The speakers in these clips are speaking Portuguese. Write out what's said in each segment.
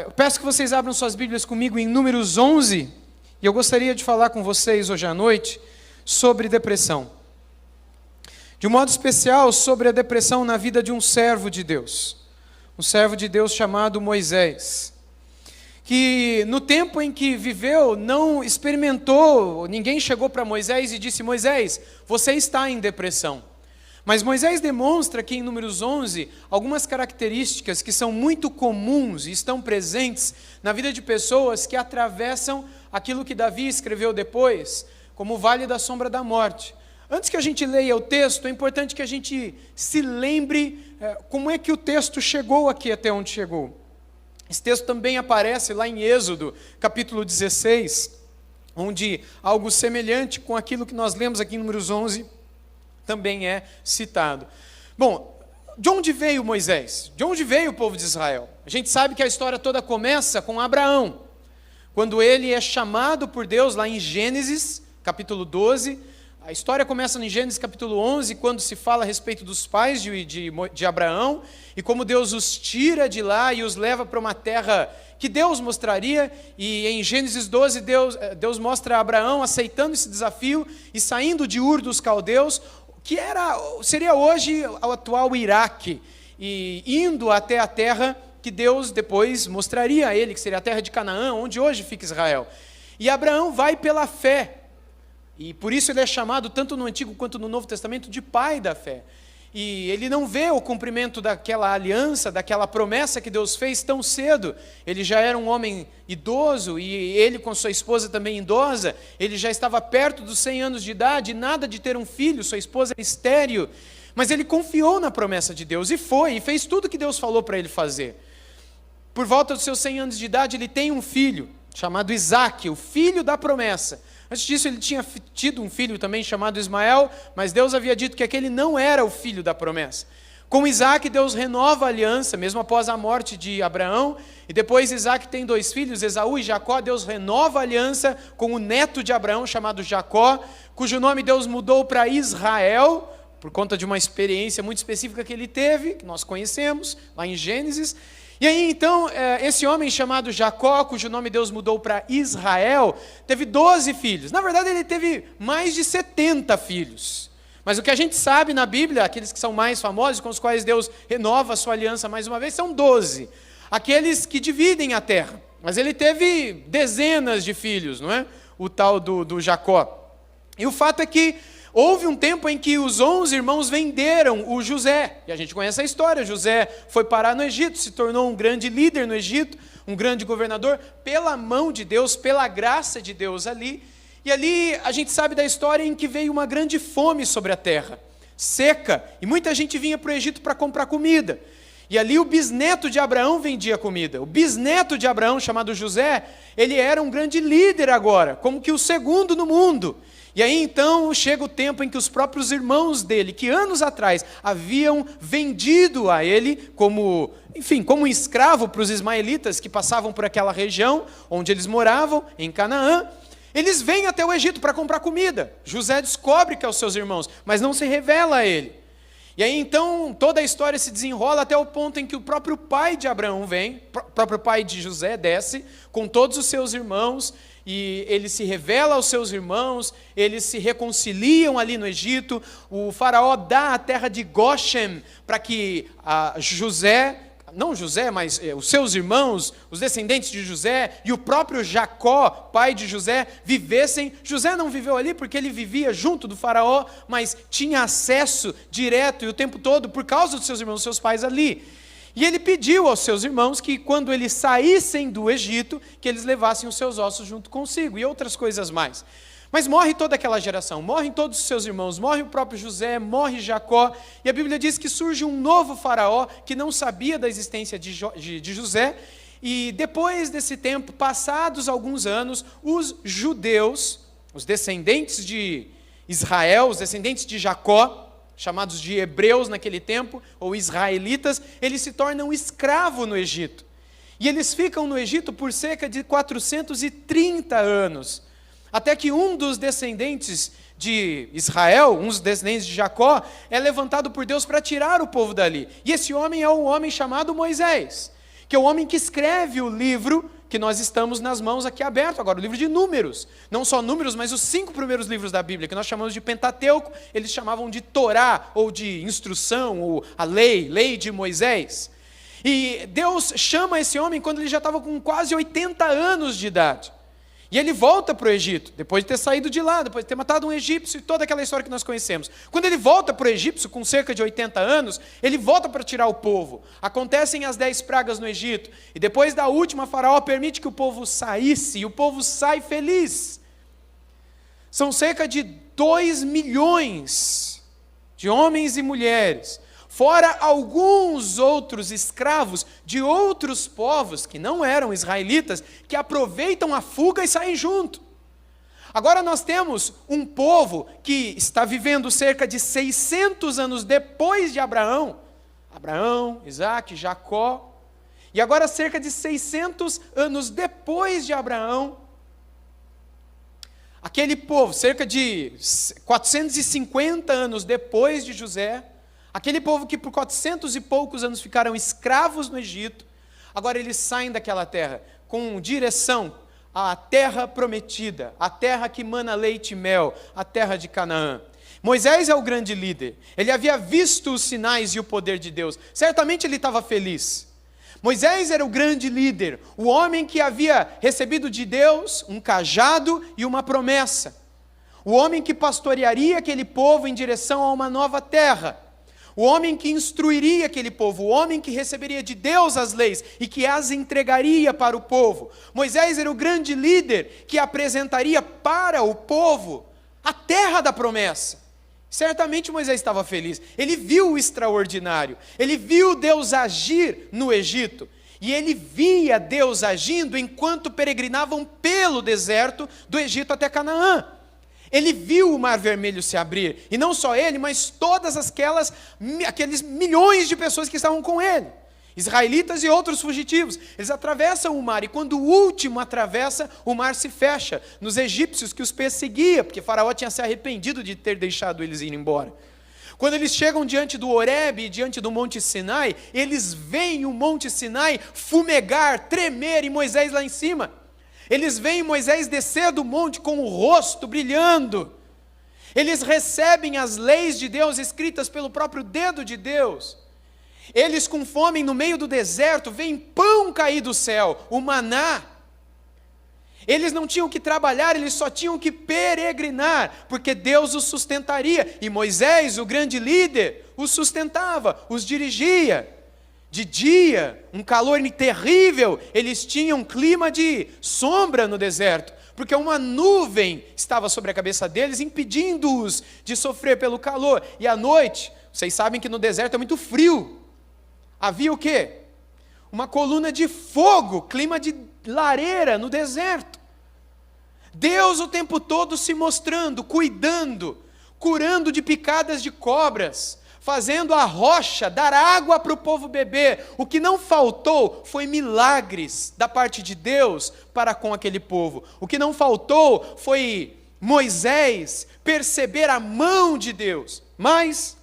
Eu peço que vocês abram suas Bíblias comigo em Números 11, e eu gostaria de falar com vocês hoje à noite sobre depressão. De um modo especial, sobre a depressão na vida de um servo de Deus. Um servo de Deus chamado Moisés. Que no tempo em que viveu, não experimentou, ninguém chegou para Moisés e disse: Moisés, você está em depressão. Mas Moisés demonstra aqui em Números 11 algumas características que são muito comuns e estão presentes na vida de pessoas que atravessam aquilo que Davi escreveu depois, como o vale da sombra da morte. Antes que a gente leia o texto, é importante que a gente se lembre como é que o texto chegou aqui até onde chegou. Esse texto também aparece lá em Êxodo, capítulo 16, onde algo semelhante com aquilo que nós lemos aqui em Números 11 também é citado. Bom, de onde veio Moisés? De onde veio o povo de Israel? A gente sabe que a história toda começa com Abraão, quando ele é chamado por Deus lá em Gênesis, capítulo 12. A história começa em Gênesis capítulo 11, quando se fala a respeito dos pais de Abraão, e como Deus os tira de lá e os leva para uma terra que Deus mostraria, e em Gênesis 12 Deus mostra a Abraão aceitando esse desafio e saindo de Ur dos Caldeus, que seria hoje o atual Iraque, e indo até a terra que Deus depois mostraria a ele, que seria a terra de Canaã, onde hoje fica Israel. E Abraão vai pela fé, e por isso ele é chamado, tanto no Antigo quanto no Novo Testamento, de pai da fé. E ele não vê o cumprimento daquela aliança, daquela promessa que Deus fez tão cedo. Ele já era um homem idoso, e ele com sua esposa também idosa, ele já estava perto dos 100 anos de idade, nada de ter um filho, sua esposa era estéril. Mas ele confiou na promessa de Deus, e fez tudo o que Deus falou para ele fazer. Por volta dos seus 100 anos de idade, ele tem um filho, chamado Isaque, o filho da promessa. Antes disso, ele tinha tido um filho também chamado Ismael, mas Deus havia dito que aquele não era o filho da promessa. Com Isaque, Deus renova a aliança, mesmo após a morte de Abraão, e depois Isaque tem 2 filhos, Esaú e Jacó. Deus renova a aliança com o neto de Abraão, chamado Jacó, cujo nome Deus mudou para Israel, por conta de uma experiência muito específica que ele teve, que nós conhecemos, lá em Gênesis. E aí, então, esse homem chamado Jacó, cujo nome Deus mudou para Israel, teve 12 filhos. Na verdade, ele teve mais de 70 filhos. Mas o que a gente sabe na Bíblia, aqueles que são mais famosos, com os quais Deus renova a sua aliança mais uma vez, são 12. Aqueles que dividem a terra. Mas ele teve dezenas de filhos, não é? O tal do Jacó. E o fato é que houve um tempo em que os 11 irmãos venderam o José, e a gente conhece a história. José foi parar no Egito, se tornou um grande líder no Egito, um grande governador, pela mão de Deus, pela graça de Deus ali. E ali a gente sabe da história em que veio uma grande fome sobre a terra, seca, e muita gente vinha para o Egito para comprar comida. E ali o bisneto de Abraão vendia comida. O bisneto de Abraão, chamado José, ele era um grande líder agora, como que o segundo no mundo. E aí então chega o tempo em que os próprios irmãos dele, que anos atrás haviam vendido a ele como um escravo para os ismaelitas que passavam por aquela região onde eles moravam, em Canaã, eles vêm até o Egito para comprar comida. José descobre que é os seus irmãos, mas não se revela a ele. E aí então toda a história se desenrola até o ponto em que o próprio pai de Abraão vem, o próprio pai de José desce com todos os seus irmãos, e ele se revela aos seus irmãos, eles se reconciliam ali no Egito. O faraó dá a terra de Goshen para que os seus irmãos, os descendentes de José e o próprio Jacó, pai de José, vivessem. José não viveu ali porque ele vivia junto do faraó, mas tinha acesso direto e o tempo todo por causa dos seus irmãos, seus pais ali. E ele pediu aos seus irmãos que quando eles saíssem do Egito, que eles levassem os seus ossos junto consigo, e outras coisas mais. Mas morre toda aquela geração, morrem todos os seus irmãos, morre o próprio José, morre Jacó, e a Bíblia diz que surge um novo faraó que não sabia da existência de José, e depois desse tempo, passados alguns anos, os judeus, os descendentes de Israel, os descendentes de Jacó, chamados de hebreus naquele tempo, ou israelitas, eles se tornam escravos no Egito. E eles ficam no Egito por cerca de 430 anos. Até que um dos descendentes de Israel, um dos descendentes de Jacó, é levantado por Deus para tirar o povo dali. E esse homem é um homem chamado Moisés. que é o homem que escreve o livro que nós estamos nas mãos aqui aberto agora, o livro de Números. Não só Números, mas os 5 primeiros livros da Bíblia, que nós chamamos de Pentateuco, eles chamavam de Torá, ou de instrução, ou a lei de Moisés. E Deus chama esse homem quando ele já estava com quase 80 anos de idade. E ele volta para o Egito, depois de ter saído de lá, depois de ter matado um egípcio e toda aquela história que nós conhecemos. Quando ele volta para o Egito, com cerca de 80 anos, ele volta para tirar o povo. Acontecem as 10 pragas no Egito. E depois da última, Faraó permite que o povo saísse, e o povo sai feliz. São cerca de 2 milhões de homens e mulheres, fora alguns outros escravos de outros povos, que não eram israelitas, que aproveitam a fuga e saem junto. Agora nós temos um povo que está vivendo cerca de 600 anos depois de Abraão, Isaac, Jacó, e agora cerca de 600 anos depois de Abraão, aquele povo, cerca de 450 anos depois de José, aquele povo que por 400 e poucos anos ficaram escravos no Egito, agora eles saem daquela terra com direção à terra prometida, a terra que mana leite e mel, a terra de Canaã. Moisés é o grande líder, ele havia visto os sinais e o poder de Deus, certamente ele estava feliz. Moisés era o grande líder, o homem que havia recebido de Deus um cajado e uma promessa, o homem que pastorearia aquele povo em direção a uma nova terra, o homem que instruiria aquele povo, o homem que receberia de Deus as leis e que as entregaria para o povo. Moisés era o grande líder que apresentaria para o povo a terra da promessa. Certamente Moisés estava feliz, ele viu o extraordinário, ele viu Deus agir no Egito, e ele via Deus agindo enquanto peregrinavam pelo deserto do Egito até Canaã. Ele viu o Mar Vermelho se abrir, e não só ele, mas todas aqueles milhões de pessoas que estavam com ele, israelitas e outros fugitivos. Eles atravessam o mar, e quando o último atravessa, o mar se fecha nos egípcios que os perseguia, porque Faraó tinha se arrependido de ter deixado eles ir embora. Quando eles chegam diante do Horebe, diante do Monte Sinai, eles veem o Monte Sinai fumegar, tremer, e Moisés lá em cima. Eles veem Moisés descer do monte com o rosto brilhando. Eles recebem as leis de Deus escritas pelo próprio dedo de Deus. Eles com fome no meio do deserto, veem pão cair do céu, o maná. Eles não tinham que trabalhar, eles só tinham que peregrinar, porque Deus os sustentaria. E Moisés, o grande líder, os sustentava, os dirigia. De dia, um calor terrível, eles tinham um clima de sombra no deserto, porque uma nuvem estava sobre a cabeça deles, impedindo-os de sofrer pelo calor. E à noite, vocês sabem que no deserto é muito frio. Havia o quê? Uma coluna de fogo, clima de lareira no deserto. Deus o tempo todo se mostrando, cuidando, curando de picadas de cobras, fazendo a rocha dar água para o povo beber. O que não faltou foi milagres da parte de Deus para com aquele povo. O que não faltou foi Moisés perceber a mão de Deus. Mas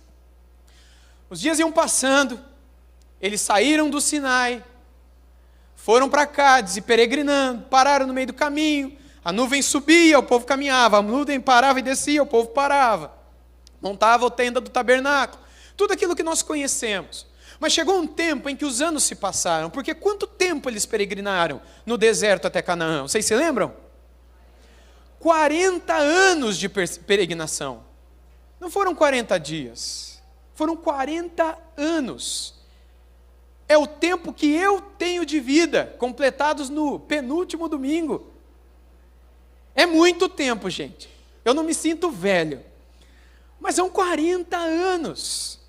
os dias iam passando, eles saíram do Sinai, foram para Cádiz e peregrinando, pararam no meio do caminho, a nuvem subia, o povo caminhava, a nuvem parava e descia, o povo parava, montava a tenda do tabernáculo, tudo aquilo que nós conhecemos. Mas chegou um tempo em que os anos se passaram, porque quanto tempo eles peregrinaram no deserto até Canaã? Vocês se lembram? 40 anos de peregrinação. Não foram 40 dias, foram 40 anos. É o tempo que eu tenho de vida, completados no penúltimo domingo. É muito tempo, gente. Eu não me sinto velho. Mas são 40 anos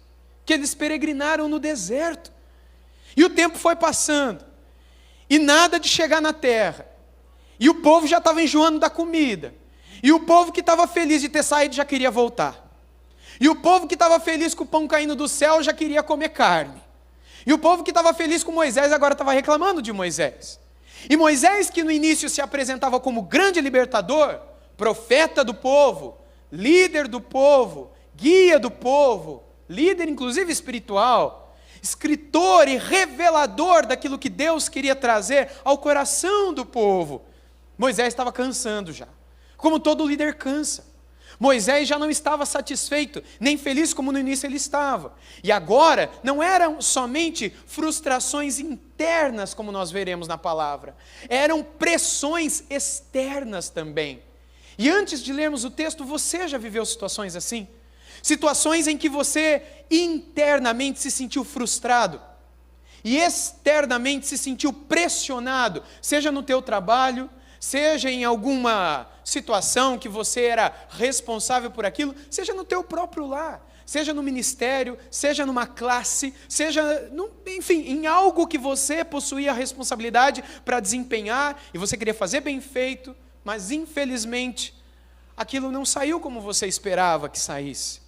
que eles peregrinaram no deserto. E o tempo foi passando. E nada de chegar na terra. E o povo já estava enjoando da comida. E o povo que estava feliz de ter saído já queria voltar. E o povo que estava feliz com o pão caindo do céu já queria comer carne. E o povo que estava feliz com Moisés agora estava reclamando de Moisés. E Moisés, que no início se apresentava como grande libertador, profeta do povo, líder do povo, guia do povo, líder inclusive espiritual, escritor e revelador daquilo que Deus queria trazer ao coração do povo. Moisés estava cansando já, como todo líder cansa. Moisés já não estava satisfeito, nem feliz como no início ele estava. E agora, não eram somente frustrações internas, como nós veremos na palavra, eram pressões externas também. E antes de lermos o texto, você já viveu situações assim? Situações em que você internamente se sentiu frustrado e externamente se sentiu pressionado, seja no teu trabalho, seja em alguma situação que você era responsável por aquilo, seja no teu próprio lar, seja no ministério, seja numa classe, seja, enfim, em algo que você possuía a responsabilidade para desempenhar e você queria fazer bem feito, mas infelizmente aquilo não saiu como você esperava que saísse.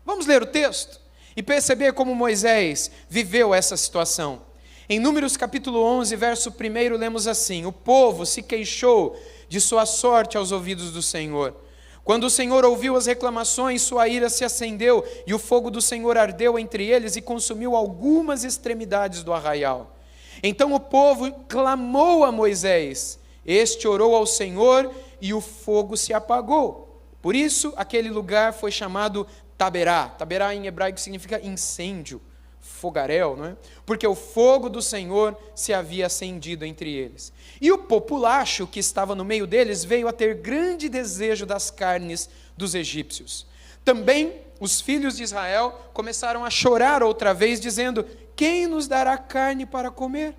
Vamos ler o texto e perceber como Moisés viveu essa situação. Em Números capítulo 11, verso 1, lemos assim: o povo se queixou de sua sorte aos ouvidos do Senhor. Quando o Senhor ouviu as reclamações, sua ira se acendeu, e o fogo do Senhor ardeu entre eles e consumiu algumas extremidades do arraial. Então o povo clamou a Moisés, este orou ao Senhor, e o fogo se apagou. Por isso, aquele lugar foi chamado Taberá. Taberá em hebraico significa incêndio, fogaréu, não é? Porque o fogo do Senhor se havia acendido entre eles. E o populacho que estava no meio deles veio a ter grande desejo das carnes dos egípcios. Também os filhos de Israel começaram a chorar outra vez, dizendo: quem nos dará carne para comer?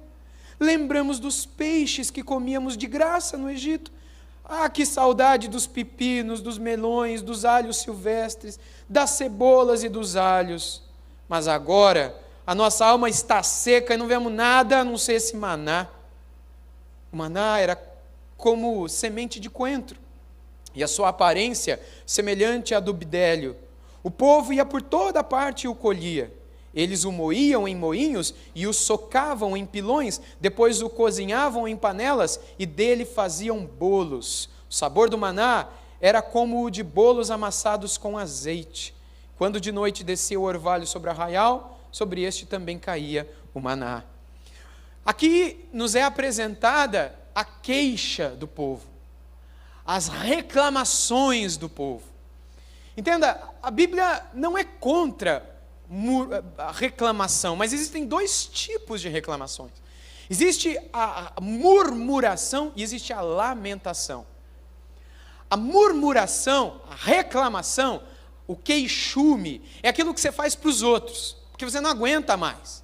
Lembramos dos peixes que comíamos de graça no Egito. Ah, que saudade dos pepinos, dos melões, dos alhos silvestres, das cebolas e dos alhos. Mas agora a nossa alma está seca e não vemos nada a não ser esse maná. O maná era como semente de coentro, e a sua aparência semelhante à do bidélio. O povo ia por toda parte e o colhia. Eles o moíam em moinhos e o socavam em pilões, depois o cozinhavam em panelas e dele faziam bolos. O sabor do maná era como o de bolos amassados com azeite. Quando de noite descia o orvalho sobre o arraial, sobre este também caía o maná. Aqui nos é apresentada a queixa do povo, as reclamações do povo. Entenda, a Bíblia não é contra a reclamação, mas existem dois tipos de reclamações. Existe a murmuração e existe a lamentação. A murmuração, a reclamação, o queixume, é aquilo que você faz para os outros, porque você não aguenta mais.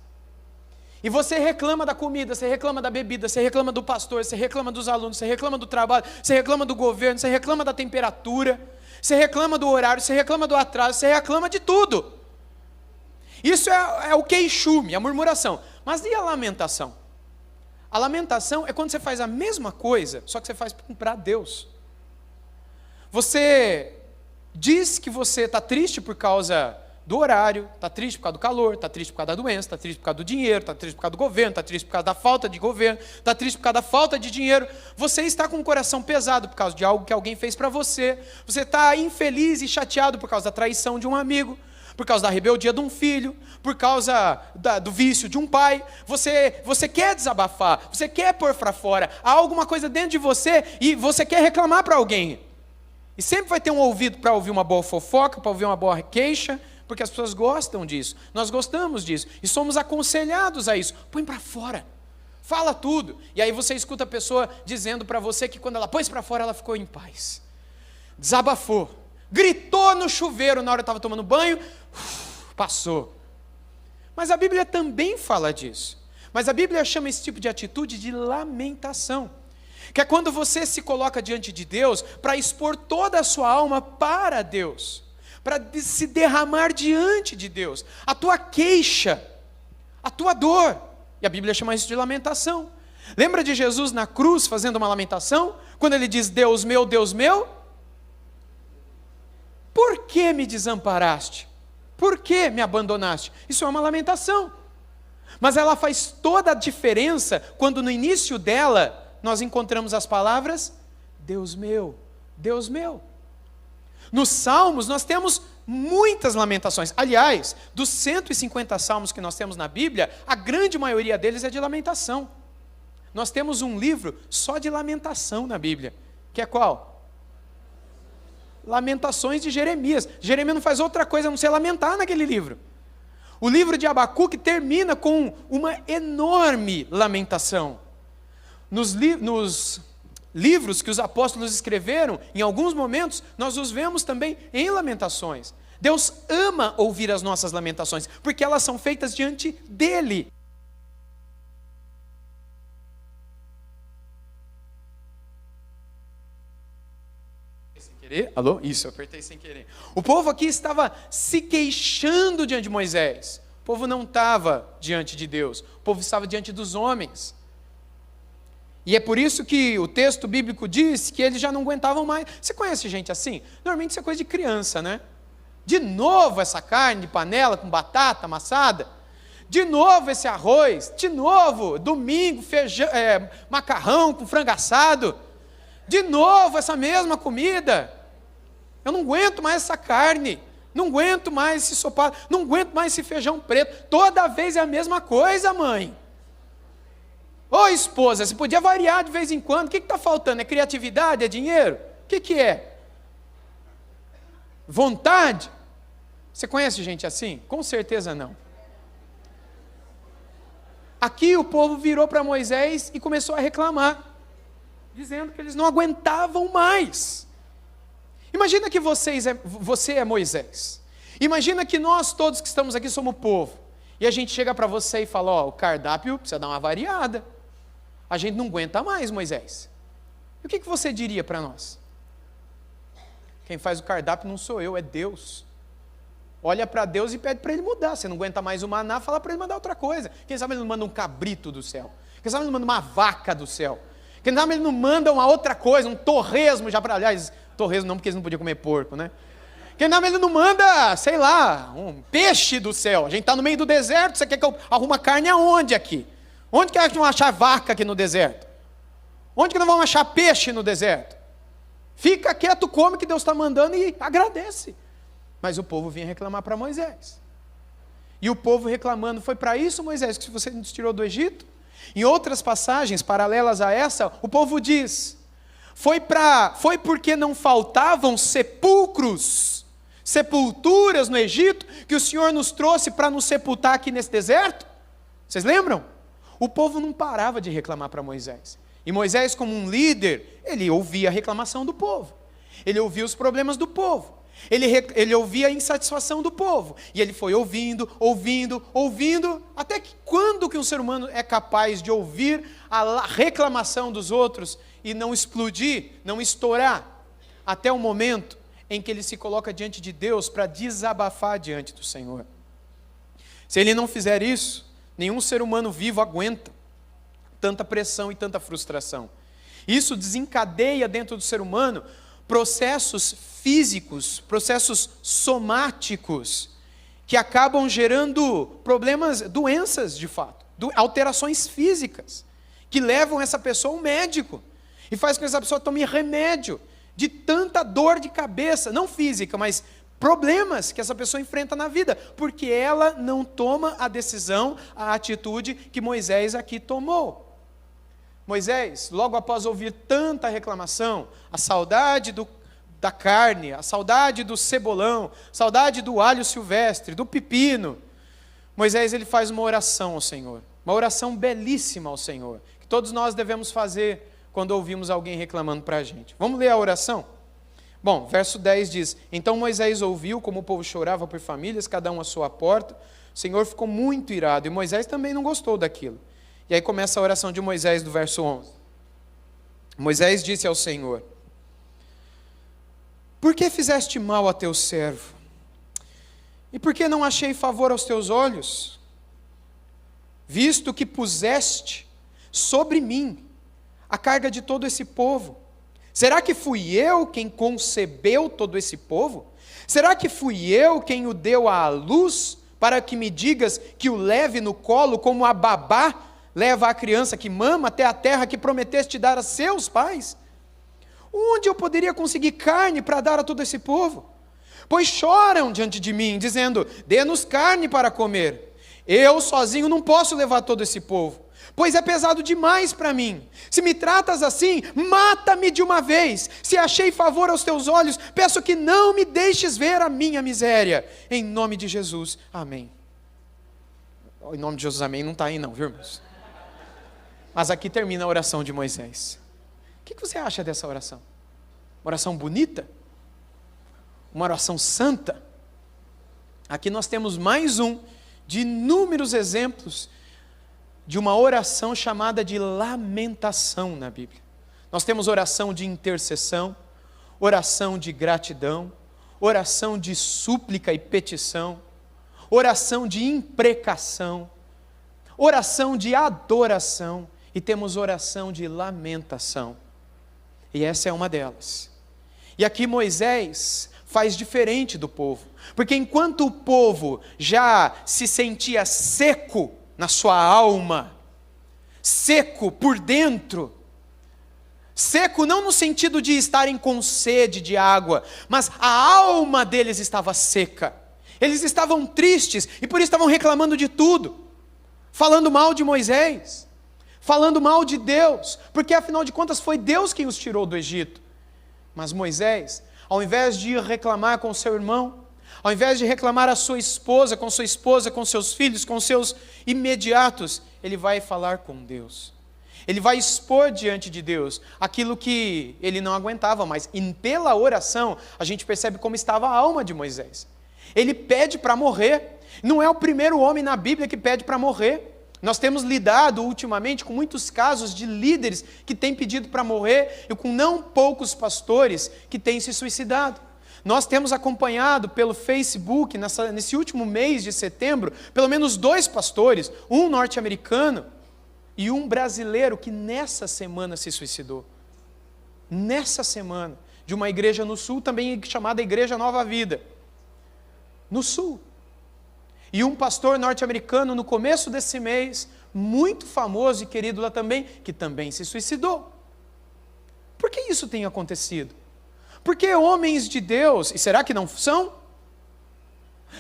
E você reclama da comida, você reclama da bebida, você reclama do pastor, você reclama dos alunos, você reclama do trabalho, você reclama do governo, você reclama da temperatura, você reclama do horário, você reclama do atraso, você reclama de tudo. Isso é o queixume, a murmuração. Mas e a lamentação? A lamentação é quando você faz a mesma coisa, só que você faz para Deus. Você diz que você está triste por causa do horário, está triste por causa do calor, está triste por causa da doença, está triste por causa do dinheiro, está triste por causa do governo, está triste por causa da falta de governo, está triste por causa da falta de dinheiro. Você está com o coração pesado por causa de algo que alguém fez para você. Você está infeliz e chateado por causa da traição de um amigo, por causa da rebeldia de um filho, por causa do vício de um pai. Você quer desabafar, você quer pôr para fora, há alguma coisa dentro de você e você quer reclamar para alguém. E sempre vai ter um ouvido para ouvir uma boa fofoca, para ouvir uma boa queixa, porque as pessoas gostam disso, nós gostamos disso, e somos aconselhados a isso. Põe para fora, fala tudo, e aí você escuta a pessoa dizendo para você que quando ela pôs para fora, ela ficou em paz, desabafou, gritou no chuveiro na hora que estava tomando banho, passou. Mas a Bíblia também fala disso, mas a Bíblia chama esse tipo de atitude de lamentação, que é quando você se coloca diante de Deus para expor toda a sua alma para Deus, para se derramar diante de Deus, a tua queixa, a tua dor, e a Bíblia chama isso de lamentação. Lembra de Jesus na cruz fazendo uma lamentação? Quando ele diz: Deus meu, por que me desamparaste? Por que me abandonaste? Isso é uma lamentação, mas ela faz toda a diferença quando no início dela nós encontramos as palavras: Deus meu, Deus meu. Nos Salmos nós temos muitas lamentações. Aliás, dos 150 salmos que nós temos na Bíblia, a grande maioria deles é de lamentação. Nós temos um livro só de lamentação na Bíblia, que é qual? Lamentações de Jeremias. Jeremias não faz outra coisa a não ser lamentar naquele livro. O livro de Abacuque termina com uma enorme lamentação. Nos livros que os apóstolos escreveram, em alguns momentos, nós os vemos também em lamentações. Deus ama ouvir as nossas lamentações, porque elas são feitas diante dEle. Sem querer? Alô? Isso, eu apertei sem querer. O povo aqui estava se queixando diante de Moisés. O povo não estava diante de Deus, o povo estava diante dos homens. E é por isso que o texto bíblico diz que eles já não aguentavam mais. Você conhece gente assim? Normalmente isso é coisa de criança, né? De novo essa carne de panela com batata amassada. De novo esse arroz. De novo, domingo, feijão, macarrão com frango assado. De novo essa mesma comida. Eu não aguento mais essa carne. Não aguento mais esse sopado. Não aguento mais esse feijão preto. Toda vez é a mesma coisa, mãe. Ô esposa, você podia variar de vez em quando. O que está faltando? É criatividade? É dinheiro? O que é? Vontade? Você conhece gente assim? Com certeza não. Aqui o povo virou para Moisés e começou a reclamar, dizendo que eles não aguentavam mais. Imagina que você é Moisés. Imagina que nós todos que estamos aqui somos o povo. E a gente chega para você e fala, ó, o cardápio precisa dar uma variada. A gente não aguenta mais, Moisés. E o que você diria para nós? Quem faz o cardápio não sou eu, é Deus. Olha para Deus e pede para Ele mudar. Você não aguenta mais o maná, fala para Ele mandar outra coisa. Quem sabe Ele não manda um cabrito do céu. Quem sabe Ele não manda uma vaca do céu. Quem sabe Ele não manda uma outra coisa, um torresmo já para... Aliás, torresmo não, porque eles não podiam comer porco, né? Quem sabe Ele não manda, sei lá, um peixe do céu. A gente está no meio do deserto, você quer que eu arruma carne aonde aqui? Onde que nós vamos achar vaca aqui no deserto? Onde que nós vamos achar peixe no deserto? Fica quieto, come que Deus está mandando e agradece. Mas o povo vinha reclamar para Moisés. E o povo reclamando, foi para isso, Moisés, que você nos tirou do Egito? Em outras passagens paralelas a essa, o povo diz, foi porque não faltavam sepulturas no Egito, que o Senhor nos trouxe para nos sepultar aqui nesse deserto? Vocês lembram? O povo não parava de reclamar para Moisés. E Moisés, como um líder, ele ouvia a reclamação do povo. Ele ouvia os problemas do povo. Ele ouvia a insatisfação do povo. E ele foi ouvindo, até que quando que um ser humano é capaz de ouvir a reclamação dos outros e não explodir, não estourar? Até o momento em que ele se coloca diante de Deus para desabafar diante do Senhor. Se ele não fizer isso, nenhum ser humano vivo aguenta tanta pressão e tanta frustração. Isso desencadeia dentro do ser humano processos físicos, processos somáticos, que acabam gerando problemas, doenças de fato, alterações físicas, que levam essa pessoa ao médico, e faz com que essa pessoa tome remédio, de tanta dor de cabeça, não física, mas problemas que essa pessoa enfrenta na vida, porque ela não toma a decisão, a atitude que Moisés aqui tomou. Moisés, logo após ouvir tanta reclamação, a saudade da carne, a saudade do cebolão, a saudade do alho silvestre, do pepino, Moisés ele faz uma oração ao Senhor, uma oração belíssima ao Senhor, que todos nós devemos fazer quando ouvimos alguém reclamando para a gente. Vamos ler a oração? Bom, verso 10 diz, então Moisés ouviu como o povo chorava por famílias, cada um à sua porta, o Senhor ficou muito irado, e Moisés também não gostou daquilo. E aí começa a oração de Moisés do verso 11. Moisés disse ao Senhor, por que fizeste mal a teu servo? E por que não achei favor aos teus olhos? Visto que puseste sobre mim a carga de todo esse povo. Será que fui eu quem concebeu todo esse povo? Será que fui eu quem o deu à luz, para que me digas que o leve no colo como a babá leva a criança que mama até a terra que prometeste dar a seus pais? Onde eu poderia conseguir carne para dar a todo esse povo? Pois choram diante de mim, dizendo: dê-nos carne para comer. Eu sozinho não posso levar todo esse povo, pois é pesado demais para mim. Se me tratas assim, mata-me de uma vez. Se achei favor aos teus olhos, peço que não me deixes ver a minha miséria. Em nome de Jesus, amém. Em nome de Jesus, amém, não está aí não, viu, irmãos? Mas aqui termina a oração de Moisés. O que você acha dessa oração? Uma oração bonita? Uma oração santa? Aqui nós temos mais um de inúmeros exemplos de uma oração chamada de lamentação na Bíblia. Nós temos oração de intercessão, oração de gratidão, oração de súplica e petição, oração de imprecação, oração de adoração, e temos oração de lamentação. E essa é uma delas. E aqui Moisés faz diferente do povo, porque enquanto o povo já se sentia seco na sua alma, seco por dentro, seco não no sentido de estarem com sede de água, mas a alma deles estava seca, eles estavam tristes e por isso estavam reclamando de tudo, falando mal de Moisés, falando mal de Deus, porque afinal de contas foi Deus quem os tirou do Egito. Mas Moisés, ao invés de ir reclamar com seu irmão, ao invés de reclamar com sua esposa, com seus filhos, com seus imediatos, ele vai falar com Deus. Ele vai expor diante de Deus aquilo que ele não aguentava mais. E pela oração, a gente percebe como estava a alma de Moisés. Ele pede para morrer. Não é o primeiro homem na Bíblia que pede para morrer. Nós temos lidado ultimamente com muitos casos de líderes que têm pedido para morrer e com não poucos pastores que têm se suicidado. Nós temos acompanhado pelo Facebook, nesse último mês de setembro, pelo menos 2 pastores, um norte-americano e um brasileiro que nessa semana se suicidou. Nessa semana, de uma igreja no sul, também chamada Igreja Nova Vida. No sul. E um pastor norte-americano no começo desse mês, muito famoso e querido lá também, que também se suicidou. Por que isso tem acontecido? Porque homens de Deus, e será que não são?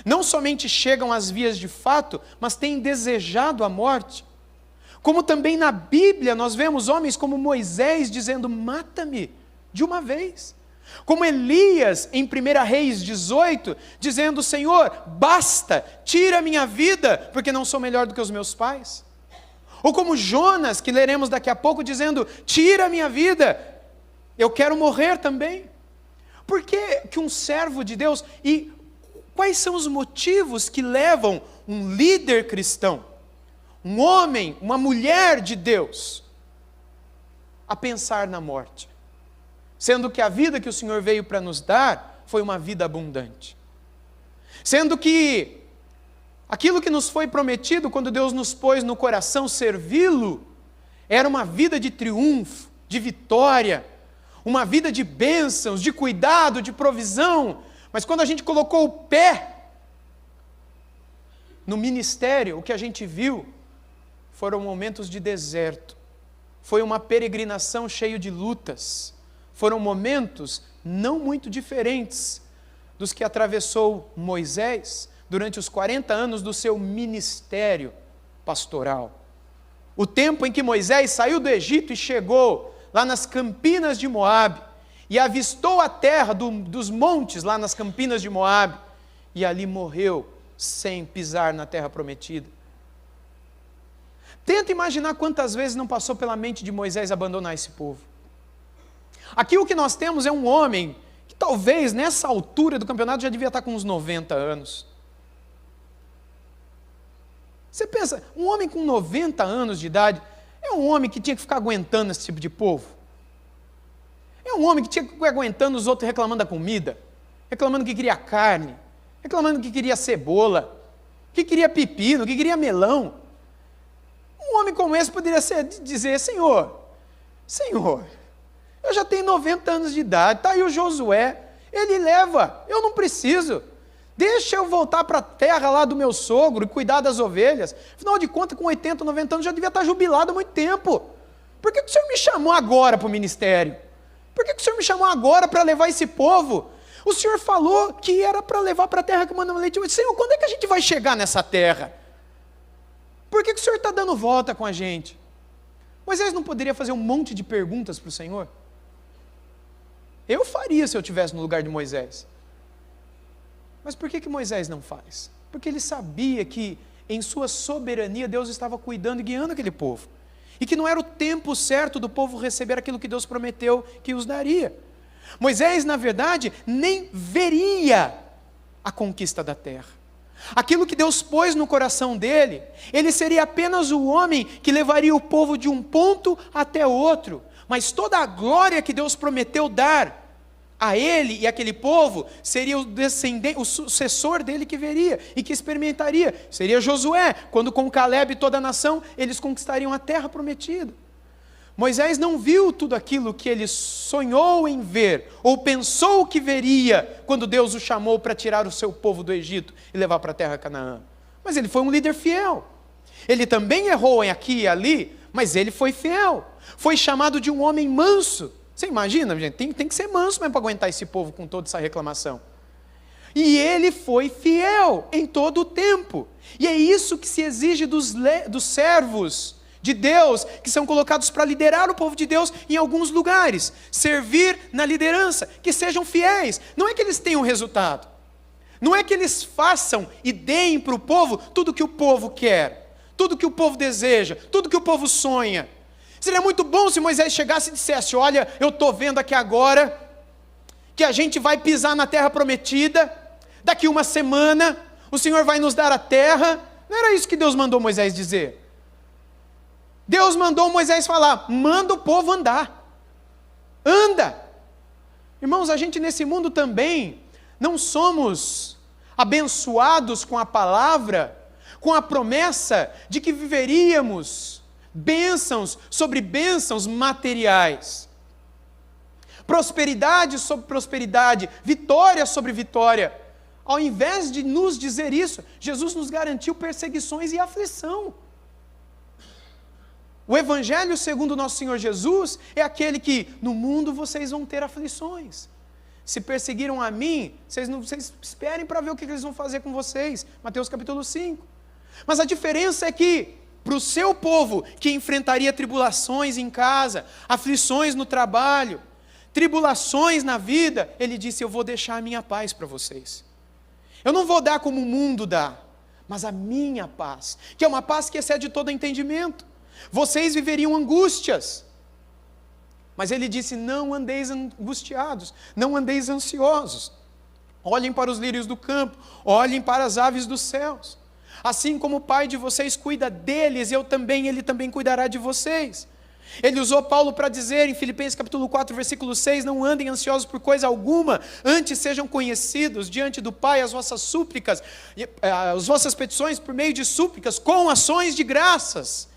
Não somente chegam às vias de fato, mas têm desejado a morte. Como também na Bíblia nós vemos homens como Moisés dizendo: mata-me de uma vez. Como Elias, em 1 Reis 18, dizendo: Senhor, basta, tira a minha vida, porque não sou melhor do que os meus pais. Ou como Jonas, que leremos daqui a pouco, dizendo: tira a minha vida, eu quero morrer também. Por que um servo de Deus, e quais são os motivos que levam um líder cristão, um homem, uma mulher de Deus, a pensar na morte? Sendo que a vida que o Senhor veio para nos dar foi uma vida abundante. Sendo que aquilo que nos foi prometido quando Deus nos pôs no coração servi-lo, era uma vida de triunfo, de vitória, uma vida de bênçãos, de cuidado, de provisão. Mas quando a gente colocou o pé no ministério, o que a gente viu foram momentos de deserto, foi uma peregrinação cheia de lutas. Foram momentos não muito diferentes dos que atravessou Moisés durante os 40 anos do seu ministério pastoral. O tempo em que Moisés saiu do Egito e chegou lá nas campinas de Moabe e avistou a terra dos montes lá nas campinas de Moabe e ali morreu sem pisar na terra prometida. Tenta imaginar quantas vezes não passou pela mente de Moisés abandonar esse povo. Aqui o que nós temos é um homem que talvez nessa altura do campeonato já devia estar com uns 90 anos. Você pensa, um homem com 90 anos de idade é um homem que tinha que ficar aguentando esse tipo de povo? É um homem que tinha que ficar aguentando os outros reclamando da comida, reclamando que queria carne, reclamando que queria cebola, que queria pepino, que queria melão. Um homem como esse poderia dizer: Senhor, eu já tenho 90 anos de idade, está aí o Josué, ele leva, eu não preciso. Deixa eu voltar para a terra lá do meu sogro e cuidar das ovelhas. Afinal de contas, com 80, 90 anos, já devia estar jubilado há muito tempo. Por que o Senhor me chamou agora para o ministério? Por que o Senhor me chamou agora para levar esse povo? O Senhor falou que era para levar para a terra que manda leite. Eu disse, Senhor, quando é que a gente vai chegar nessa terra? Por que o Senhor está dando volta com a gente? Moisés não poderia fazer um monte de perguntas para o Senhor? Eu faria se eu estivesse no lugar de Moisés. Mas por que Moisés não faz? Porque ele sabia que em sua soberania Deus estava cuidando e guiando aquele povo. E que não era o tempo certo do povo receber aquilo que Deus prometeu que os daria. Moisés, na verdade, nem veria a conquista da terra. Aquilo que Deus pôs no coração dele, ele seria apenas o homem que levaria o povo de um ponto até outro. Mas toda a glória que Deus prometeu dar a ele e aquele povo, seria o descendente, o sucessor dele que veria e que experimentaria. Seria Josué, quando com Caleb e toda a nação, eles conquistariam a terra prometida. Moisés não viu tudo aquilo que ele sonhou em ver, ou pensou que veria, quando Deus o chamou para tirar o seu povo do Egito e levar para a terra Canaã. Mas ele foi um líder fiel. Ele também errou aqui e ali, mas ele foi fiel. Foi chamado de um homem manso. Você imagina, gente? Tem que ser manso mesmo para aguentar esse povo com toda essa reclamação. E ele foi fiel em todo o tempo. E é isso que se exige dos servos de Deus, que são colocados para liderar o povo de Deus em alguns lugares. Servir na liderança, que sejam fiéis. Não é que eles tenham resultado. Não é que eles façam e deem para o povo tudo que o povo quer, tudo que o povo deseja, tudo que o povo sonha. Seria muito bom se Moisés chegasse e dissesse, olha, eu estou vendo aqui agora que a gente vai pisar na terra prometida, daqui uma semana o Senhor vai nos dar a terra. Não era isso que Deus mandou Moisés dizer. Deus mandou Moisés falar, manda o povo andar. Anda. Irmãos, a gente nesse mundo também não somos abençoados com a palavra, com a promessa de que viveríamos bênçãos sobre bênçãos materiais. Prosperidade sobre prosperidade, vitória sobre vitória. Ao invés de nos dizer isso, Jesus nos garantiu perseguições e aflição. O Evangelho segundo o nosso Senhor Jesus é aquele que, no mundo vocês vão ter aflições. Se perseguiram a mim, vocês esperem para ver o que eles vão fazer com vocês. Mateus capítulo 5. Mas a diferença é que, para o seu povo, que enfrentaria tribulações em casa, aflições no trabalho, tribulações na vida, ele disse, eu vou deixar a minha paz para vocês. Eu não vou dar como o mundo dá, mas a minha paz, que é uma paz que excede todo entendimento. Vocês viveriam angústias, mas ele disse, não andeis angustiados, não andeis ansiosos, olhem para os lírios do campo, olhem para as aves dos céus, assim como o Pai de vocês cuida deles, ele também cuidará de vocês. Ele usou Paulo para dizer em Filipenses capítulo 4, versículo 6, não andem ansiosos por coisa alguma, antes sejam conhecidos diante do Pai as vossas súplicas, as vossas petições por meio de súplicas, com ações de graças.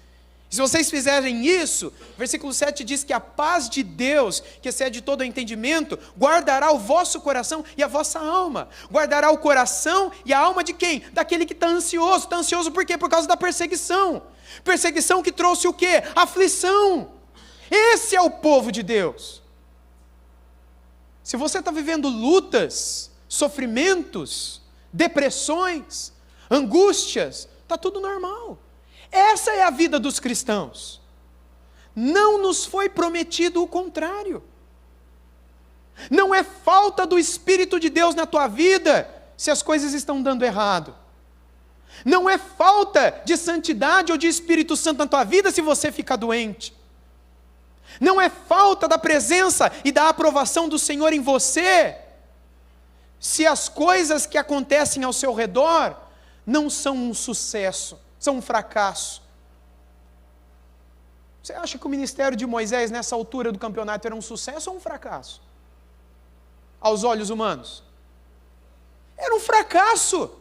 Se vocês fizerem isso, versículo 7 diz que a paz de Deus, que excede todo o entendimento, guardará o vosso coração e a vossa alma. Guardará o coração e a alma de quem? Daquele que está ansioso. Está ansioso por quê? Por causa da perseguição. Perseguição que trouxe o quê? Aflição. Esse é o povo de Deus. Se você está vivendo lutas, sofrimentos, depressões, angústias, está tudo normal. Essa é a vida dos cristãos. Não nos foi prometido o contrário. Não é falta do Espírito de Deus na tua vida se as coisas estão dando errado. Não é falta de santidade ou de Espírito Santo na tua vida se você fica doente. Não é falta da presença e da aprovação do Senhor em você se as coisas que acontecem ao seu redor não são um sucesso, são um fracasso. Você acha que o ministério de Moisés nessa altura do campeonato era um sucesso ou um fracasso? Aos olhos humanos? Era um fracasso.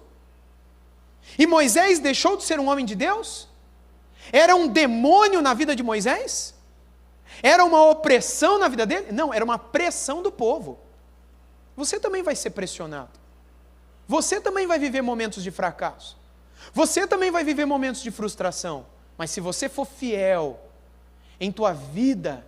E Moisés deixou de ser um homem de Deus? Era um demônio na vida de Moisés? Era uma opressão na vida dele? Não, era uma pressão do povo. Você também vai ser pressionado. Você também vai viver momentos de fracasso. Você também vai viver momentos de frustração, mas se você for fiel em tua vida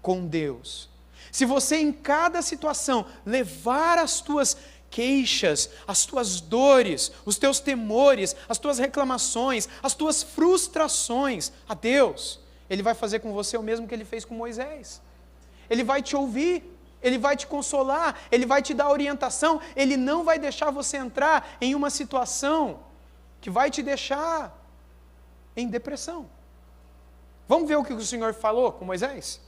com Deus, Se você em cada situação levar as tuas queixas, as tuas dores, os teus temores, as tuas reclamações, as tuas frustrações a Deus, Ele vai fazer com você o mesmo que Ele fez com Moisés. Ele vai te ouvir, Ele vai te consolar, Ele vai te dar orientação, Ele não vai deixar você entrar em uma situação que vai te deixar em depressão. Vamos ver o que o Senhor falou com Moisés?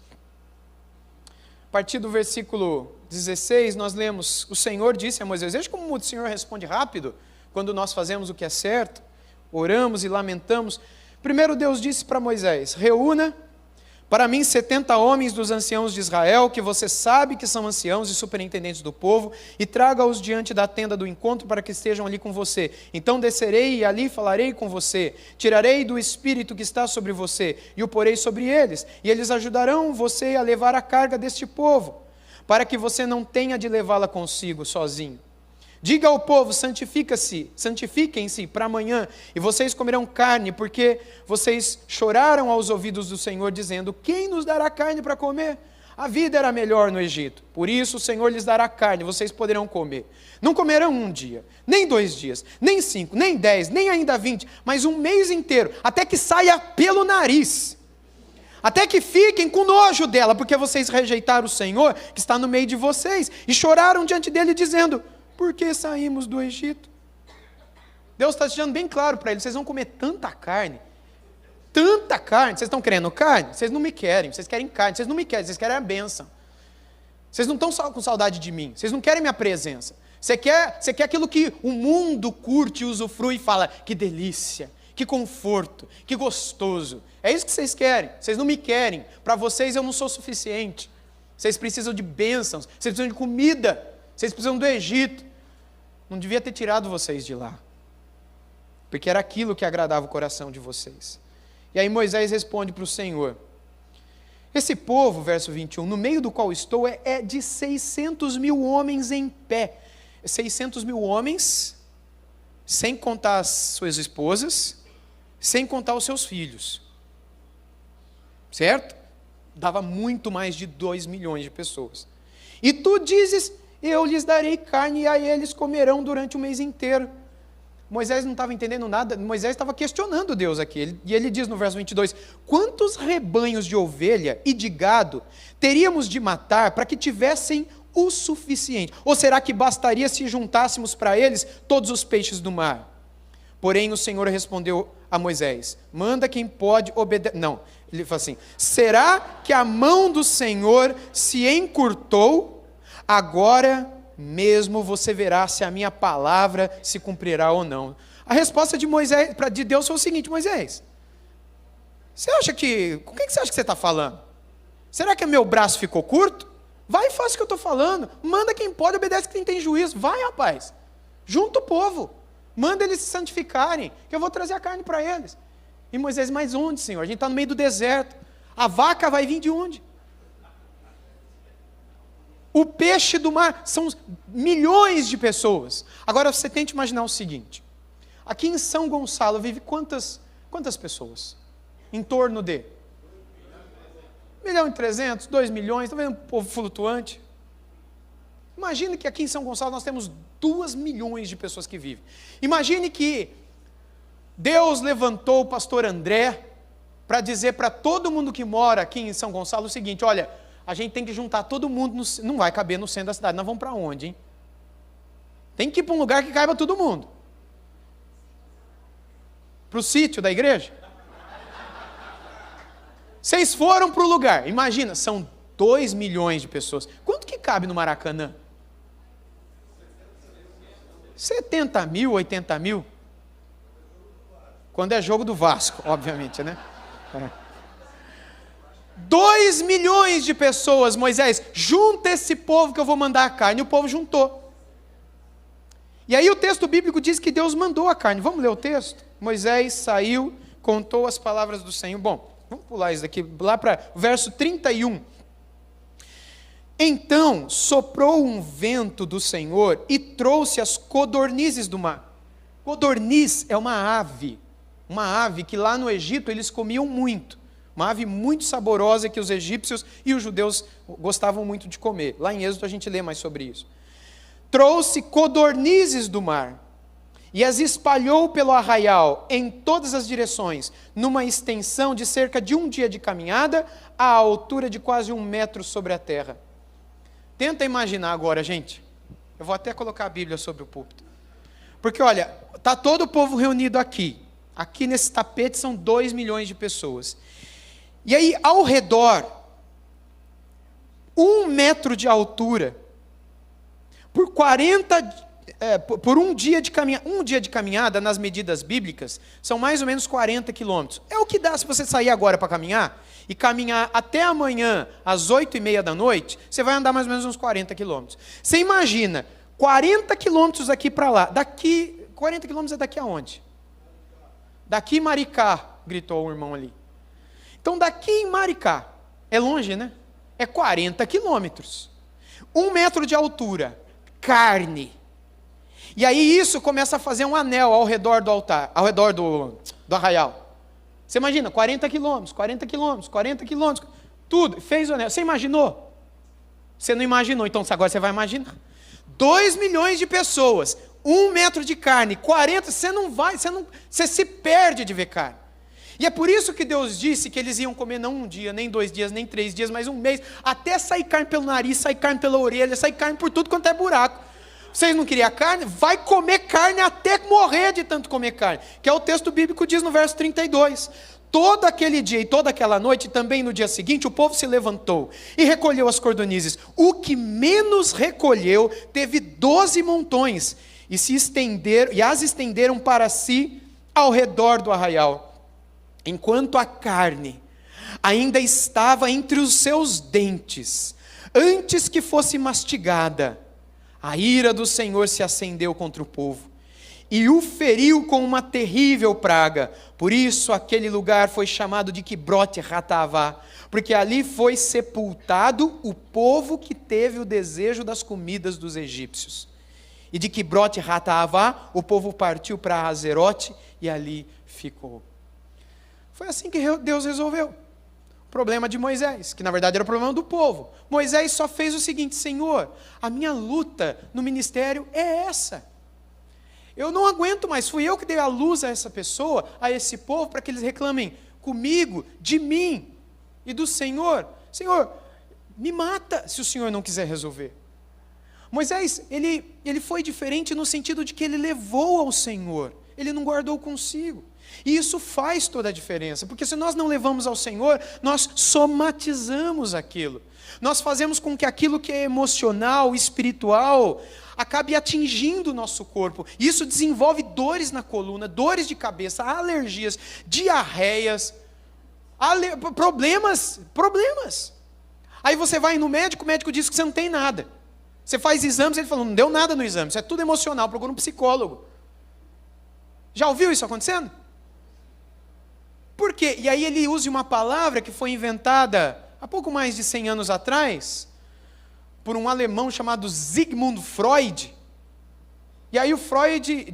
A partir do versículo 16, nós lemos: o Senhor disse a Moisés. Veja como o Senhor responde rápido quando nós fazemos o que é certo, oramos e lamentamos. Primeiro Deus disse para Moisés: reúna para mim 70 homens dos anciãos de Israel, que você sabe que são anciãos e superintendentes do povo, e traga-os diante da tenda do encontro para que estejam ali com você. Então descerei e ali falarei com você, tirarei do espírito que está sobre você e o porei sobre eles, e eles ajudarão você a levar a carga deste povo, para que você não tenha de levá-la consigo sozinho. Diga ao povo: santifiquem-se para amanhã, e vocês comerão carne, porque vocês choraram aos ouvidos do Senhor, dizendo: quem nos dará carne para comer? A vida era melhor no Egito. Por isso o Senhor lhes dará carne, vocês poderão comer. Não comerão um dia, nem 2 dias, nem 5, nem 10, nem ainda 20, mas um mês inteiro, até que saia pelo nariz, até que fiquem com nojo dela, porque vocês rejeitaram o Senhor, que está no meio de vocês, e choraram diante dele, dizendo: por que saímos do Egito? Deus está deixando bem claro para eles: vocês vão comer tanta carne, vocês estão querendo carne? Vocês não me querem, vocês querem carne, vocês não me querem, vocês querem a bênção. Vocês não estão só com saudade de mim, vocês não querem minha presença. Você quer aquilo que o mundo curte, usufrui e fala: que delícia, que conforto, que gostoso. É isso que vocês querem, vocês não me querem. Para vocês eu não sou suficiente. Vocês precisam de bênçãos, vocês precisam de comida, vocês precisam do Egito. Não devia ter tirado vocês de lá, porque era aquilo que agradava o coração de vocês. E aí Moisés responde para o Senhor: esse povo, verso 21, no meio do qual estou, é de 600 mil homens em pé. 600 mil homens, sem contar as suas esposas, sem contar os seus filhos. Certo? Dava muito mais de 2 milhões de pessoas. E tu dizes: eu lhes darei carne e a eles comerão durante o mês inteiro. Moisés não estava entendendo nada, Moisés estava questionando Deus aqui, e ele diz no verso 22, quantos rebanhos de ovelha e de gado teríamos de matar para que tivessem o suficiente? Ou será que bastaria se juntássemos para eles todos os peixes do mar? Porém o Senhor respondeu a Moisés, manda quem pode obedecer. Não, ele fala assim, será que a mão do Senhor se encurtou? Agora mesmo você verá se a minha palavra se cumprirá ou não. A resposta de Moisés, de Deus foi o seguinte: Moisés, você acha que, com quem você acha que você está falando? Será que meu braço ficou curto? Vai e faz o que eu estou falando, manda quem pode, obedece quem tem juízo, vai rapaz, junta o povo, manda eles se santificarem, que eu vou trazer a carne para eles. E Moisés, mas onde, Senhor? A gente está no meio do deserto, a vaca vai vir de onde? O peixe do mar, são milhões de pessoas. Agora você tente imaginar o seguinte, aqui em São Gonçalo vive quantas pessoas? Em torno de 1.300.000, 2 milhões, talvez um povo flutuante. Imagine que aqui em São Gonçalo nós temos 2 milhões de pessoas que vivem. Imagine que Deus levantou o pastor André para dizer para todo mundo que mora aqui em São Gonçalo o seguinte: olha, a gente tem que juntar todo mundo, não vai caber no centro da cidade, nós vamos para onde, hein? Tem que ir para um lugar que caiba todo mundo. Para o sítio da igreja? Vocês foram para o lugar, imagina, são 2 milhões de pessoas. Quanto que cabe no Maracanã? 70 mil, 80 mil? Quando é jogo do Vasco, obviamente, né? 2 milhões de pessoas, Moisés, junta esse povo que eu vou mandar a carne. E o povo juntou. E aí o texto bíblico diz que Deus mandou a carne. Vamos ler o texto? Moisés saiu, contou as palavras do Senhor. Bom, vamos pular isso daqui, lá para o verso 31. Então soprou um vento do Senhor e trouxe as codornizes do mar. Codorniz é uma ave que lá no Egito eles comiam muito. uma ave muito saborosa que os egípcios e os judeus gostavam muito de comer. Lá em Êxodo a gente lê mais sobre isso. Trouxe codornizes do mar e as espalhou pelo arraial em todas as direções, numa extensão de cerca de 1 dia de caminhada, à altura de quase 1 metro sobre a terra. Tenta imaginar agora, gente. Eu vou até colocar a Bíblia sobre o púlpito. Porque, olha, está todo o povo reunido aqui. Aqui nesse tapete são 2 milhões de pessoas. E aí, ao redor, 1 metro de altura, por um dia de caminhada, nas medidas bíblicas, são mais ou menos 40 quilômetros. É o que dá se você sair agora para caminhar, e caminhar até amanhã, às 8h30 da noite, você vai andar mais ou menos uns 40 quilômetros. Você imagina, 40 quilômetros daqui para lá. 40 quilômetros é daqui aonde? Daqui em Maricá, gritou o irmão ali. Então daqui em Maricá, é longe, né? É 40 quilômetros. 1 metro de altura, carne. E aí isso começa a fazer um anel ao redor do altar, ao redor do arraial. Você imagina, 40 quilômetros, 40 quilômetros, 40 quilômetros, tudo, fez o anel. Você imaginou? Você não imaginou, então agora você vai imaginar. 2 milhões de pessoas, 1 metro de carne, 40, você se perde de ver carne. E é por isso que Deus disse que eles iam comer não 1 dia, nem 2 dias, nem 3 dias, mas 1 mês, até sair carne pelo nariz, sair carne pela orelha, sair carne por tudo quanto é buraco. Vocês não queriam carne? Vai comer carne até morrer de tanto comer carne, que é o texto bíblico diz no verso 32. Todo aquele dia e toda aquela noite, também no dia seguinte, o povo se levantou e recolheu as cordonizes. O que menos recolheu teve 12 montões, e as estenderam para si ao redor do arraial, enquanto a carne ainda estava entre os seus dentes, antes que fosse mastigada. A ira do Senhor se acendeu contra o povo, e o feriu com uma terrível praga. Por isso aquele lugar foi chamado de Quibrote Hatavá, porque ali foi sepultado o povo que teve o desejo das comidas dos egípcios. E de Quibrote Hatavá o povo partiu para Hazerote e ali ficou. Foi assim que Deus resolveu o problema de Moisés, que na verdade era o problema do povo. Moisés só fez o seguinte: Senhor, a minha luta no ministério é essa. Eu não aguento mais, fui eu que dei a luz a essa pessoa, a esse povo, para que eles reclamem comigo, de mim e do Senhor. Senhor, me mata se o Senhor não quiser resolver. Moisés, ele foi diferente no sentido de que ele levou ao Senhor, ele não guardou consigo. E isso faz toda a diferença, porque se nós não levamos ao Senhor, nós somatizamos aquilo. Nós fazemos com que aquilo que é emocional, espiritual, acabe atingindo o nosso corpo. E isso desenvolve dores na coluna, dores de cabeça, alergias, diarreias, problemas. Aí você vai no médico, o médico diz que você não tem nada. Você faz exames, ele fala, não deu nada no exame, isso é tudo emocional, procura um psicólogo. Já ouviu isso acontecendo? Por quê? E aí ele usa uma palavra que foi inventada há pouco mais de 100 anos atrás, por um alemão chamado Sigmund Freud. E aí o Freud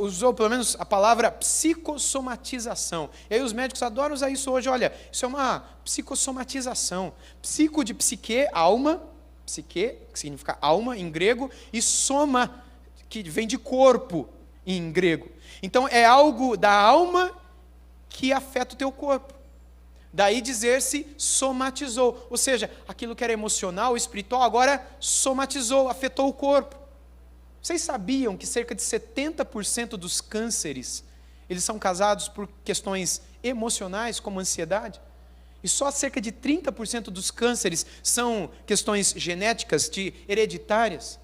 usou pelo menos a palavra psicossomatização. E aí os médicos adoram usar isso hoje. Olha, isso é uma psicossomatização. Psico de psique, alma, psique, que significa alma em grego, e soma, que vem de corpo em grego. Então é algo da alma que afeta o teu corpo. Daí dizer-se somatizou, ou seja, aquilo que era emocional, espiritual, agora somatizou, afetou o corpo. Vocês sabiam que cerca de 70% dos cânceres, eles são causados por questões emocionais, como ansiedade? E só cerca de 30% dos cânceres são questões genéticas, hereditárias?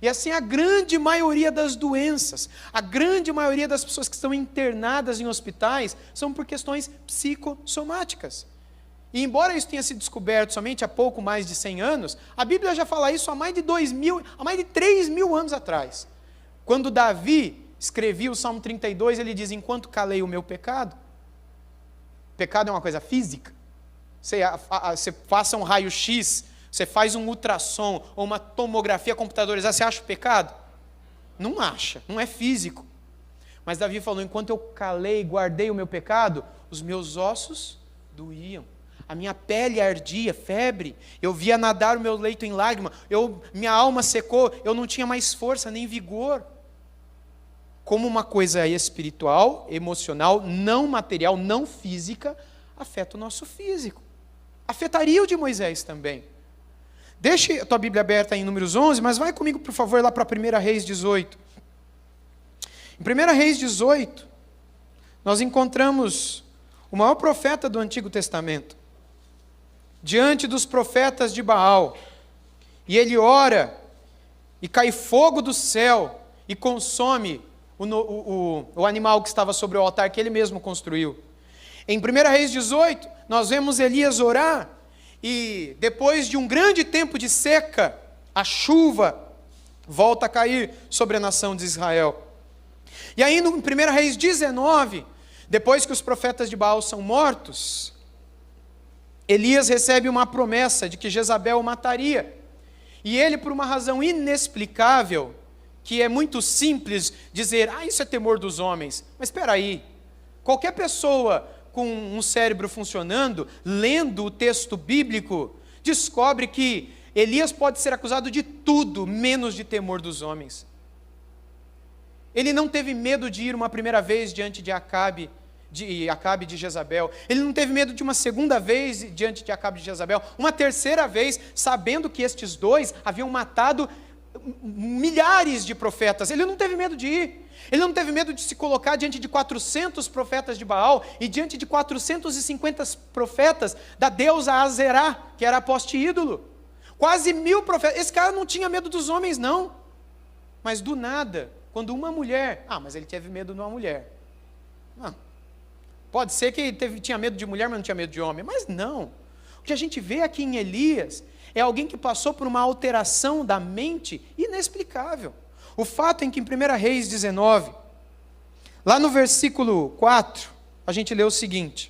E assim a grande maioria das doenças, a grande maioria das pessoas que estão internadas em hospitais são por questões psicossomáticas. E embora isso tenha sido descoberto somente há pouco mais de 100 anos, a Bíblia já fala isso há mais de 3 mil anos atrás. Quando Davi escrevia o Salmo 32, ele diz, enquanto calei o meu pecado, pecado é uma coisa física, você faça um raio-x, você faz um ultrassom ou uma tomografia computadorizada, você acha o pecado? Não acha, não é físico. Mas Davi falou, enquanto eu calei, guardei o meu pecado, os meus ossos doíam. A minha pele ardia, febre. Eu via nadar o meu leito em lágrima. Minha alma secou. Eu não tinha mais força nem vigor. Como uma coisa espiritual, emocional, não material, não física, afeta o nosso físico. Afetaria o de Moisés também. Deixe a tua Bíblia aberta em Números 11, mas vai comigo, por favor, lá para 1 Reis 18. Em 1 Reis 18, nós encontramos o maior profeta do Antigo Testamento, diante dos profetas de Baal, e ele ora, e cai fogo do céu, e consome o animal que estava sobre o altar, que ele mesmo construiu. Em 1 Reis 18, nós vemos Elias orar, e depois de um grande tempo de seca, a chuva volta a cair sobre a nação de Israel. E aí, em 1 Reis 19, depois que os profetas de Baal são mortos, Elias recebe uma promessa de que Jezabel o mataria. E ele, por uma razão inexplicável, que é muito simples dizer, isso é temor dos homens. Mas espera aí, qualquer pessoa com um cérebro funcionando, lendo o texto bíblico, descobre que Elias pode ser acusado de tudo, menos de temor dos homens. Ele não teve medo de ir uma primeira vez diante de Acabe de Jezabel. Ele não teve medo de uma segunda vez diante de Acabe de Jezabel. Uma terceira vez, sabendo que estes dois haviam matado milhares de profetas. Ele não teve medo de ir. Ele não teve medo de se colocar diante de 400 profetas de Baal e diante de 450 profetas da deusa Azerá, que era a poste ídolo. Quase 1000 profetas. Esse cara não tinha medo dos homens, não. Mas do nada, quando uma mulher... mas ele teve medo de uma mulher. Não. Pode ser que tinha medo de mulher, mas não tinha medo de homem. Mas não. O que a gente vê aqui em Elias é alguém que passou por uma alteração da mente inexplicável. O fato é que em 1 Reis 19, lá no versículo 4, a gente lê o seguinte: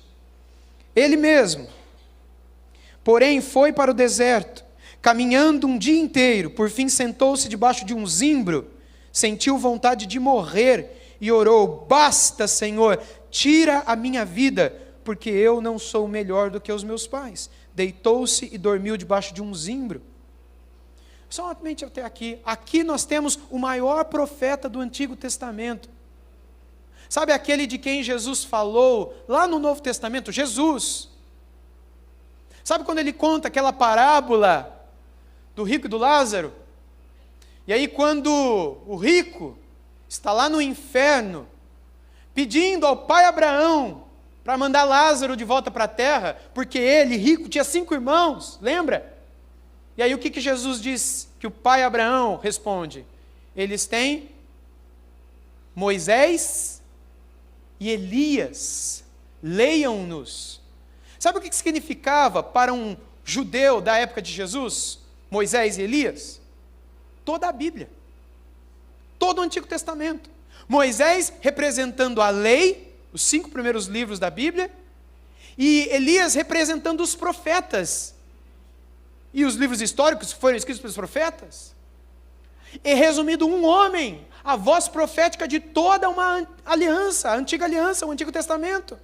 ele mesmo, porém, foi para o deserto, caminhando um dia inteiro, por fim sentou-se debaixo de um zimbro, sentiu vontade de morrer e orou: basta, Senhor, tira a minha vida, porque eu não sou melhor do que os meus pais. Deitou-se e dormiu debaixo de um zimbro. Somente até aqui. Aqui nós temos o maior profeta do Antigo Testamento. Sabe aquele de quem Jesus falou lá no Novo Testamento? Jesus. Sabe quando ele conta aquela parábola do rico e do Lázaro? E aí quando o rico está lá no inferno, pedindo ao pai Abraão para mandar Lázaro de volta para a terra, porque ele, rico, tinha 5 irmãos, lembra? E aí o que Jesus diz? Que o pai Abraão responde: eles têm Moisés e Elias, leiam-nos. Sabe o que significava para um judeu da época de Jesus, Moisés e Elias? Toda a Bíblia, todo o Antigo Testamento. Moisés representando a lei, os 5 primeiros livros da Bíblia, e Elias representando os profetas, e os livros históricos que foram escritos pelos profetas. E resumido, um homem, a voz profética de toda uma aliança, a antiga aliança, o Antigo Testamento.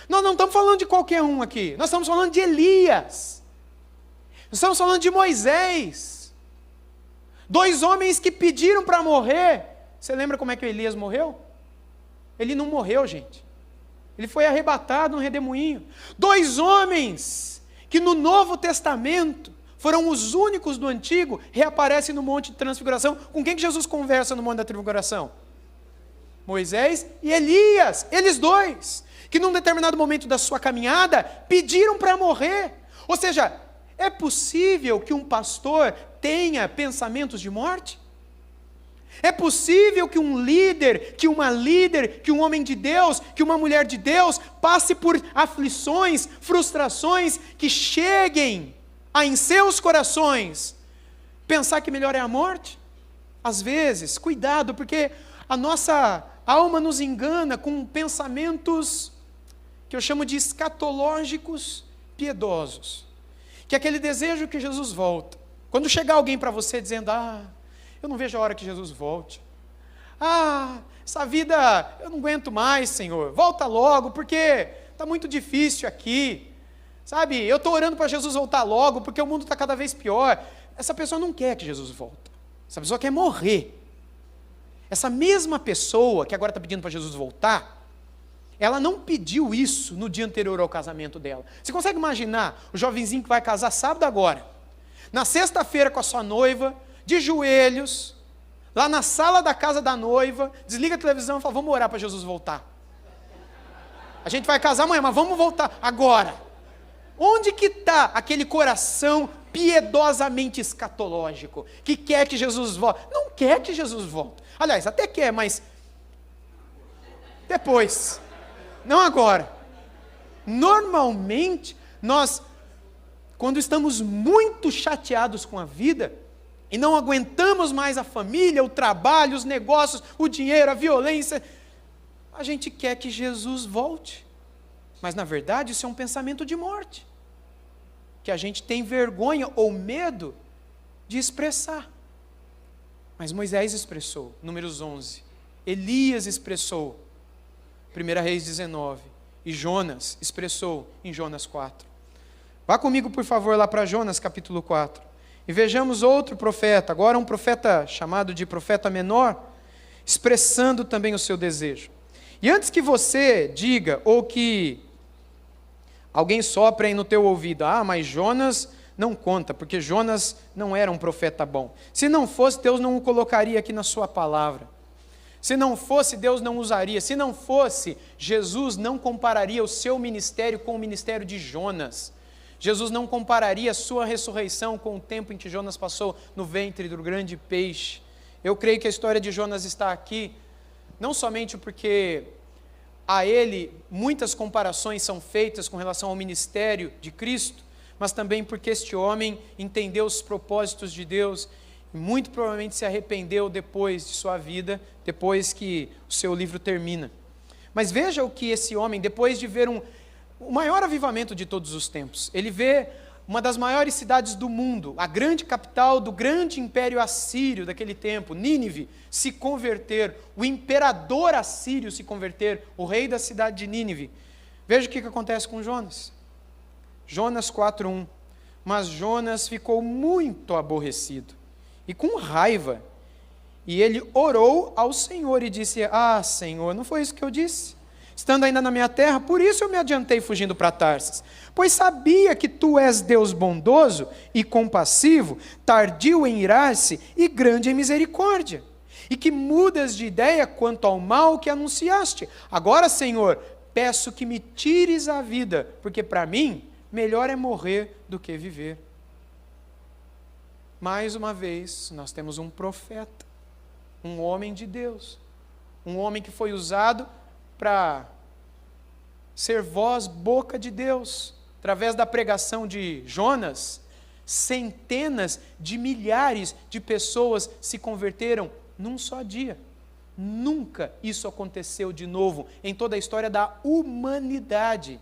Nós não estamos falando de qualquer um aqui, nós estamos falando de Elias, nós estamos falando de Moisés, 2 homens que pediram para morrer. Você lembra como é que Elias morreu? Ele não morreu, gente. Ele foi arrebatado no redemoinho. 2 homens que no Novo Testamento foram os únicos do Antigo, reaparecem no Monte de Transfiguração. Com quem que Jesus conversa no Monte da Transfiguração? Moisés e Elias, eles 2, que num determinado momento da sua caminhada, pediram para morrer. Ou seja, é possível que um pastor tenha pensamentos de morte? É possível que um líder, que uma líder, que um homem de Deus, que uma mulher de Deus passe por aflições, frustrações que cheguem a em seus corações pensar que melhor é a morte? Às vezes, cuidado, porque a nossa alma nos engana com pensamentos que eu chamo de escatológicos piedosos, que é aquele desejo que Jesus volta. Quando chegar alguém para você dizendo: eu não vejo a hora que Jesus volte. Essa vida, eu não aguento mais, Senhor. Volta logo, porque está muito difícil aqui, sabe, eu estou orando para Jesus voltar logo, porque o mundo está cada vez pior. Essa pessoa não quer que Jesus volte, essa pessoa quer morrer. Essa mesma pessoa que agora está pedindo para Jesus voltar, ela não pediu isso no dia anterior ao casamento dela. Você consegue imaginar o jovenzinho que vai casar sábado agora, na sexta-feira com a sua noiva, de joelhos, lá na sala da casa da noiva, desliga a televisão e fala, vamos orar para Jesus voltar. A gente vai casar amanhã, mas vamos voltar agora. Onde que está aquele coração piedosamente escatológico, que quer que Jesus volte? Não quer que Jesus volte. Aliás, até quer, mas depois. Não agora. Normalmente, nós, quando estamos muito chateados com a vida, e não aguentamos mais a família, o trabalho, os negócios, o dinheiro, a violência, a gente quer que Jesus volte. Mas, na verdade, isso é um pensamento de morte, que a gente tem vergonha ou medo de expressar. Mas Moisés expressou, Números 11. Elias expressou, 1 Reis 19. E Jonas expressou em Jonas 4. Vá comigo, por favor, lá para Jonas, capítulo 4. E vejamos outro profeta, agora um profeta chamado de profeta menor, expressando também o seu desejo. E antes que você diga, ou que alguém sopre aí no teu ouvido, mas Jonas não conta, porque Jonas não era um profeta bom. Se não fosse, Deus não o colocaria aqui na sua palavra. Se não fosse, Deus não usaria. Se não fosse, Jesus não compararia o seu ministério com o ministério de Jonas. Jesus não compararia a sua ressurreição com o tempo em que Jonas passou no ventre do grande peixe. Eu creio que a história de Jonas está aqui, não somente porque a ele muitas comparações são feitas com relação ao ministério de Cristo, mas também porque este homem entendeu os propósitos de Deus e muito provavelmente se arrependeu depois de sua vida, depois que o seu livro termina. Mas veja o que esse homem, depois de ver o maior avivamento de todos os tempos, ele vê uma das maiores cidades do mundo, a grande capital do grande império assírio daquele tempo, Nínive, se converter, o imperador assírio se converter, o rei da cidade de Nínive. Veja o que acontece com Jonas. Jonas 4:1. Mas Jonas ficou muito aborrecido e com raiva, e ele orou ao Senhor e disse, Senhor, não foi isso que eu disse? Estando ainda na minha terra, por isso eu me adiantei fugindo para Tarsis, pois sabia que tu és Deus bondoso e compassivo, tardio em irar-se e grande em misericórdia, e que mudas de ideia quanto ao mal que anunciaste. Agora, Senhor, peço que me tires a vida, porque para mim, melhor é morrer do que viver. Mais uma vez, nós temos um profeta, um homem de Deus, um homem que foi usado para ser voz, boca de Deus. Através da pregação de Jonas, centenas de milhares de pessoas se converteram num só dia. Nunca isso aconteceu de novo em toda a história da humanidade.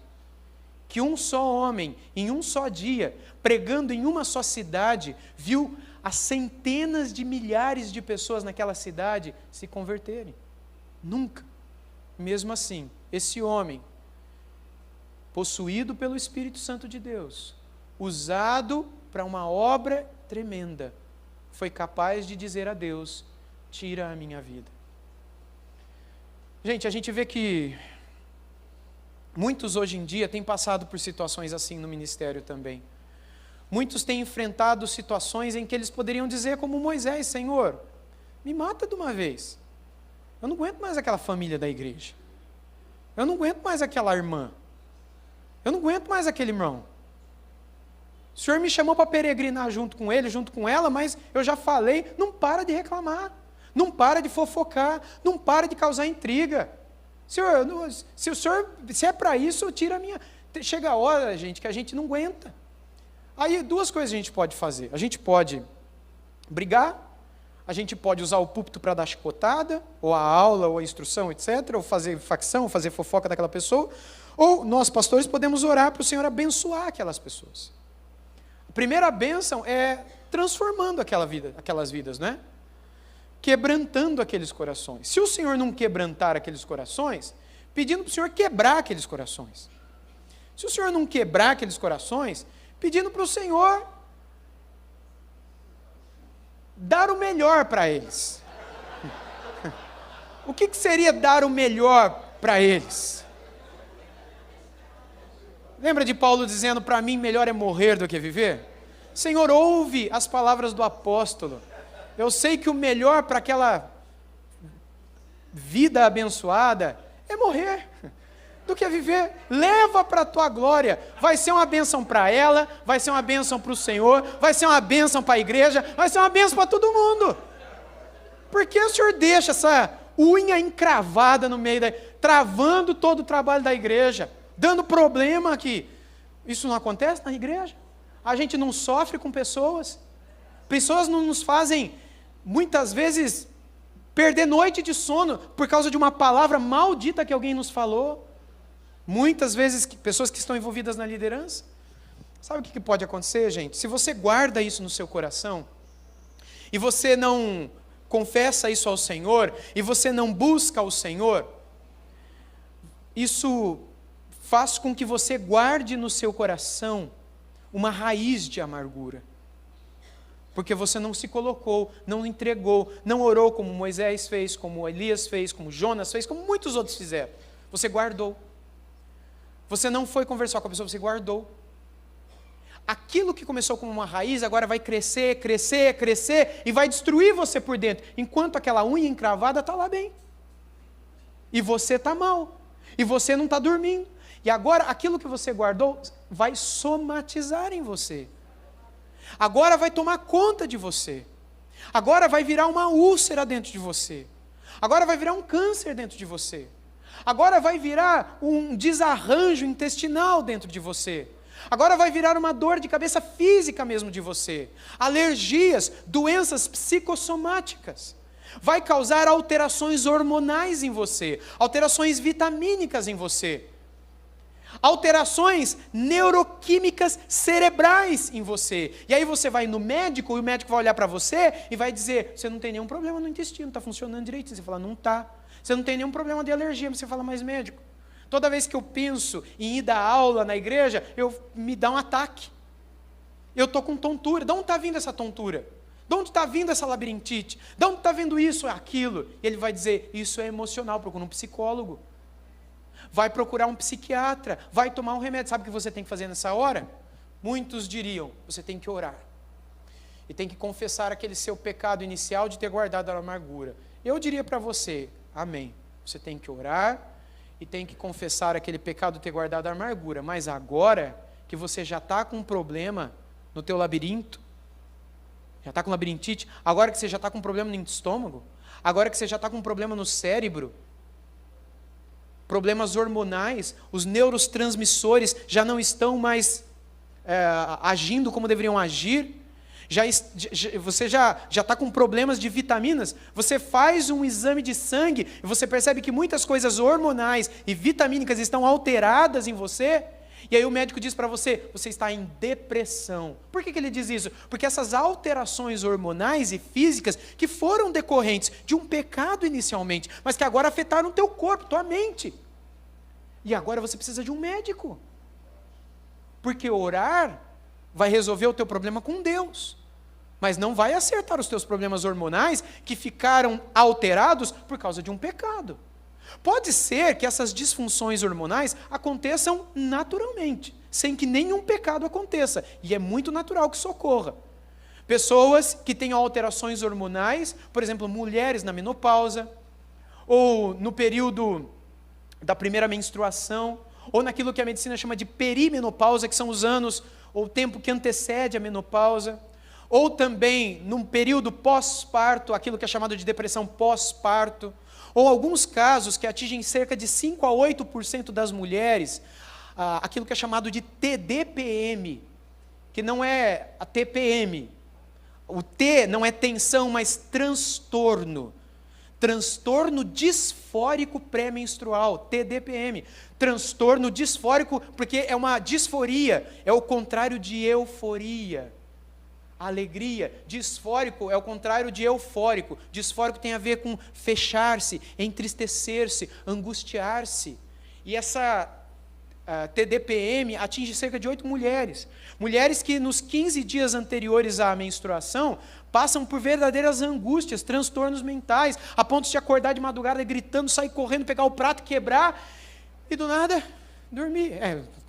Que um só homem, em um só dia, pregando em uma só cidade, viu as centenas de milhares de pessoas naquela cidade se converterem. Nunca. Mesmo assim, esse homem, possuído pelo Espírito Santo de Deus, usado para uma obra tremenda, foi capaz de dizer a Deus, tira a minha vida. Gente, a gente vê que muitos hoje em dia têm passado por situações assim no ministério também. Muitos têm enfrentado situações em que eles poderiam dizer como Moisés, Senhor, me mata de uma vez. Eu não aguento mais aquela família da igreja. Eu não aguento mais aquela irmã. Eu não aguento mais aquele irmão. O Senhor me chamou para peregrinar junto com ele, junto com ela, mas eu já falei, não para de reclamar, não para de fofocar, não para de causar intriga. Senhor, se é para isso, tira a minha... Chega a hora, gente, que a gente não aguenta. Aí, duas coisas a gente pode fazer. A gente pode brigar, a gente pode usar o púlpito para dar chicotada, ou a aula, ou a instrução, etc., ou fazer facção, ou fazer fofoca daquela pessoa, ou nós, pastores, podemos orar para o Senhor abençoar aquelas pessoas. A primeira bênção é transformando aquelas vidas, né? Quebrantando aqueles corações. Se o Senhor não quebrantar aqueles corações, pedindo para o Senhor quebrar aqueles corações. Se o Senhor não quebrar aqueles corações, pedindo para o Senhor dar o melhor para eles. O que seria dar o melhor para eles? Lembra de Paulo dizendo, para mim melhor é morrer do que viver? Senhor, ouve as palavras do apóstolo. Eu sei que o melhor para aquela vida abençoada é morrer do que viver. Leva para a tua glória. Vai ser uma bênção para ela, vai ser uma bênção para o Senhor, vai ser uma bênção para a igreja, vai ser uma bênção para todo mundo. Por que o Senhor deixa essa unha encravada no meio travando todo o trabalho da igreja, dando problema aqui? Isso não acontece na igreja? A gente não sofre com pessoas não nos fazem, muitas vezes, perder noite de sono por causa de uma palavra maldita que alguém nos falou. Muitas vezes, pessoas que estão envolvidas na liderança. Sabe o que pode acontecer, gente? Se você guarda isso no seu coração, e você não confessa isso ao Senhor, e você não busca o Senhor, isso faz com que você guarde no seu coração uma raiz de amargura. Porque você não se colocou, não entregou, não orou como Moisés fez, como Elias fez, como Jonas fez, como muitos outros fizeram. Você guardou. Você não foi conversar com a pessoa, você guardou. Aquilo que começou como uma raiz, agora vai crescer, crescer, crescer, e vai destruir você por dentro, enquanto aquela unha encravada está lá bem. E você está mal. E você não está dormindo. E agora, aquilo que você guardou, vai somatizar em você. Agora vai tomar conta de você. Agora vai virar uma úlcera dentro de você. Agora vai virar um câncer dentro de você. Agora vai virar um desarranjo intestinal dentro de você. Agora vai virar uma dor de cabeça física mesmo de você. Alergias, doenças psicossomáticas. Vai causar alterações hormonais em você, alterações vitamínicas em você. Alterações neuroquímicas cerebrais em você. E aí você vai no médico, e o médico vai olhar para você e vai dizer, você não tem nenhum problema no intestino, está funcionando direitinho. Você fala, não está. Você não tem nenhum problema de alergia. Você fala, mas médico, toda vez que eu penso em ir dar aula na igreja, me dá um ataque. Eu estou com tontura. De onde está vindo essa tontura? De onde está vindo essa labirintite? De onde está vindo isso ou aquilo? E ele vai dizer, isso é emocional, procura um psicólogo. Vai procurar um psiquiatra, vai tomar um remédio. Sabe o que você tem que fazer nessa hora? Muitos diriam, você tem que orar. E tem que confessar aquele seu pecado inicial de ter guardado a amargura. Eu diria para você, amém. Você tem que orar e tem que confessar aquele pecado de ter guardado a amargura. Mas agora que você já está com um problema no teu labirinto, já está com labirintite, agora que você já está com um problema no estômago, agora que você já está com um problema no cérebro, problemas hormonais, os neurotransmissores já não estão mais agindo como deveriam agir, você já está com problemas de vitaminas, você faz um exame de sangue e você percebe que muitas coisas hormonais e vitamínicas estão alteradas em você, e aí o médico diz para você, você está em depressão. Por que ele diz isso? Porque essas alterações hormonais e físicas que foram decorrentes de um pecado inicialmente, mas que agora afetaram o teu corpo, tua mente. E agora você precisa de um médico. Porque orar vai resolver o teu problema com Deus, mas não vai acertar os teus problemas hormonais que ficaram alterados por causa de um pecado. Pode ser que essas disfunções hormonais aconteçam naturalmente, sem que nenhum pecado aconteça, e é muito natural que isso ocorra. Pessoas que têm alterações hormonais, por exemplo, mulheres na menopausa, ou no período da primeira menstruação, ou naquilo que a medicina chama de perimenopausa, que são os anos ou o tempo que antecede a menopausa, ou também num período pós-parto, aquilo que é chamado de depressão pós-parto, ou alguns casos que atingem cerca de 5 a 8% das mulheres, aquilo que é chamado de TDPM, que não é a TPM. O T não é tensão, mas transtorno. Transtorno disfórico pré-menstrual, TDPM. Transtorno disfórico, porque é uma disforia, é o contrário de euforia. Alegria. Disfórico é o contrário de eufórico. Disfórico tem a ver com fechar-se, entristecer-se, angustiar-se. E essa TDPM atinge cerca de 8 mulheres. Mulheres que nos 15 dias anteriores à menstruação passam por verdadeiras angústias, transtornos mentais, a ponto de acordar de madrugada gritando, sair correndo, pegar o prato, quebrar e do nada dormir.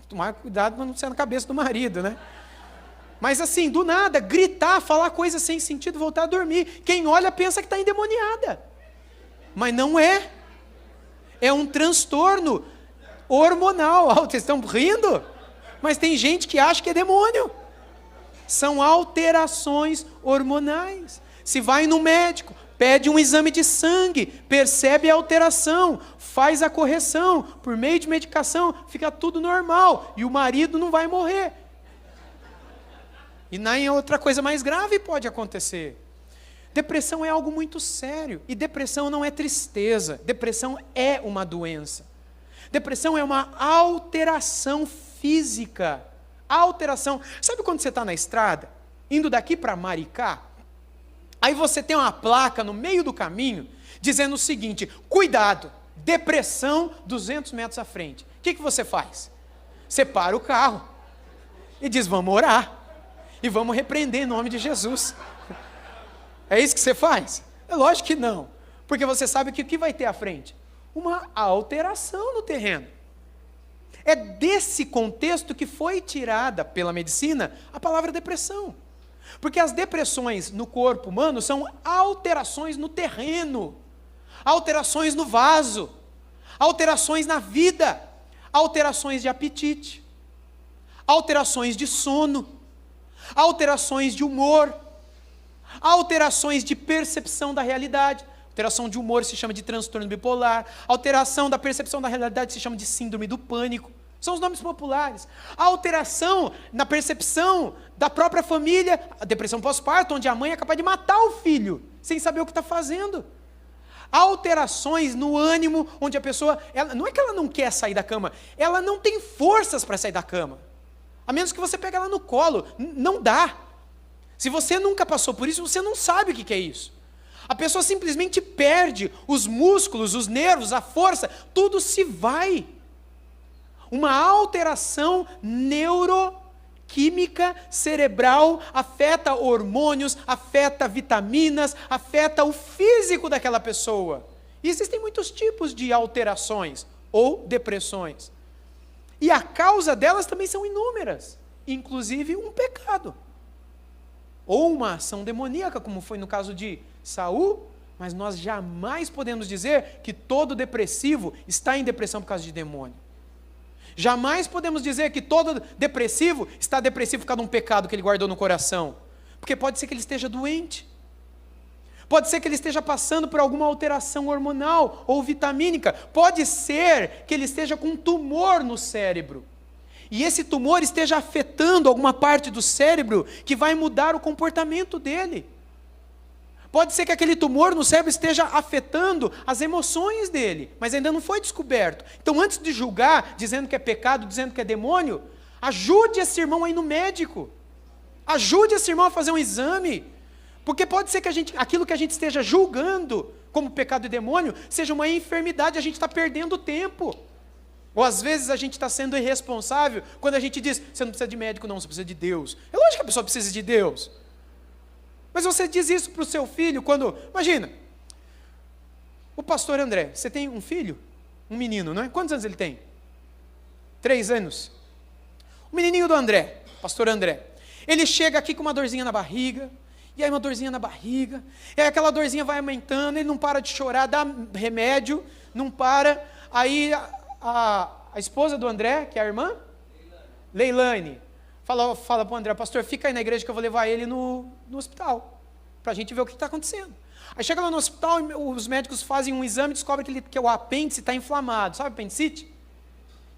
Tomar cuidado para não ser na cabeça do marido, né? Mas assim, do nada, gritar, falar coisas sem sentido, voltar a dormir. Quem olha pensa que está endemoniada. Mas não é. É um transtorno hormonal. Vocês estão rindo? Mas tem gente que acha que é demônio. São alterações hormonais. Se vai no médico, pede um exame de sangue, percebe a alteração, faz a correção, por meio de medicação, fica tudo normal, e o marido não vai morrer. E nem outra coisa mais grave pode acontecer. Depressão é algo muito sério, e depressão não é tristeza, depressão é uma doença. Depressão é uma alteração física. Alteração. Sabe quando você está na estrada, indo daqui para Maricá, aí você tem uma placa no meio do caminho, dizendo o seguinte: cuidado, depressão 200 metros à frente. O que você faz? Você para o carro e diz: vamos orar, e vamos repreender em nome de Jesus. É isso que você faz? É lógico que não, porque você sabe que o que vai ter à frente? Uma alteração no terreno. É desse contexto que foi tirada pela medicina a palavra depressão. Porque as depressões no corpo humano são alterações no terreno, alterações no vaso, alterações na vida, alterações de apetite, alterações de sono, alterações de humor, alterações de percepção da realidade. Alteração de humor se chama de transtorno bipolar. Alteração da percepção da realidade se chama de síndrome do pânico. São os nomes populares. A alteração na percepção da própria família, a depressão pós-parto, onde a mãe é capaz de matar o filho, sem saber o que está fazendo. Alterações no ânimo, onde a pessoa, não é que ela não quer sair da cama, ela não tem forças para sair da cama. A menos que você pegue ela no colo. Não dá. Se você nunca passou por isso, você não sabe o que é isso. A pessoa simplesmente perde os músculos, os nervos, a força, tudo se vai. Uma alteração neuroquímica cerebral afeta hormônios, afeta vitaminas, afeta o físico daquela pessoa. E existem muitos tipos de alterações ou depressões. E a causa delas também são inúmeras, inclusive um pecado. Ou uma ação demoníaca, como foi no caso de Saul, mas nós jamais podemos dizer que todo depressivo está em depressão por causa de demônio. Jamais podemos dizer que todo depressivo está depressivo por causa de um pecado que ele guardou no coração. Porque pode ser que ele esteja doente. Pode ser que ele esteja passando por alguma alteração hormonal ou vitamínica. Pode ser que ele esteja com um tumor no cérebro. E esse tumor esteja afetando alguma parte do cérebro que vai mudar o comportamento dele. Pode ser que aquele tumor no cérebro esteja afetando as emoções dele, mas ainda não foi descoberto. Então, antes de julgar, dizendo que é pecado, dizendo que é demônio, ajude esse irmão a ir no médico. Ajude esse irmão a fazer um exame. Porque pode ser que aquilo que a gente esteja julgando como pecado e demônio, seja uma enfermidade, a gente está perdendo tempo. Ou às vezes a gente está sendo irresponsável quando a gente diz: você não precisa de médico não, você precisa de Deus. É lógico que a pessoa precisa de Deus. Mas você diz isso para o seu filho quando... Imagina, o pastor André, você tem um filho? Um menino, não é? Quantos anos ele tem? 3 anos. O menininho do André, pastor André, ele chega aqui com uma dorzinha na barriga, e aí uma dorzinha na barriga, e aí aquela dorzinha vai aumentando, ele não para de chorar, dá remédio, não para. Aí a esposa do André, que é a irmã? Leilane. Fala para o André: pastor, fica aí na igreja que eu vou levar ele no hospital, para a gente ver o que está acontecendo. Aí chega lá no hospital, os médicos fazem um exame e descobrem que o apêndice está inflamado. Sabe apendicite?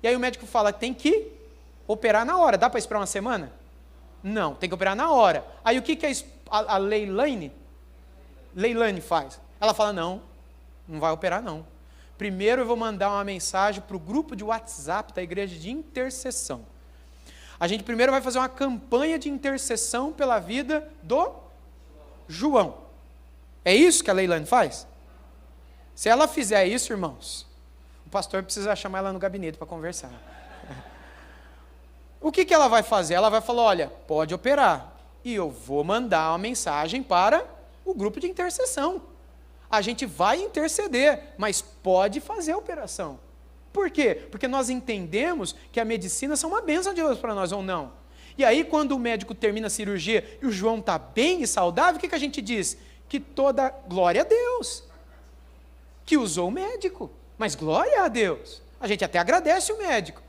E aí o médico fala: tem que operar na hora. Dá para esperar uma semana? Não, tem que operar na hora. Aí o que a Leilane faz? Ela fala: não vai operar não. Primeiro eu vou mandar uma mensagem para o grupo de WhatsApp da igreja de intercessão. A gente primeiro vai fazer uma campanha de intercessão pela vida do João. É isso que a Leilane faz? Se ela fizer isso, irmãos, o pastor precisa chamar ela no gabinete para conversar. o que ela vai fazer? Ela vai falar, olha, pode operar, e eu vou mandar uma mensagem para o grupo de intercessão. A gente vai interceder, mas pode fazer a operação. Por quê? Porque nós entendemos que a medicina é uma bênção de Deus para nós, ou não? E aí, quando o médico termina a cirurgia e o João está bem e saudável, o que a gente diz? Que toda glória a Deus, que usou o médico, mas glória a Deus. A gente até agradece o médico.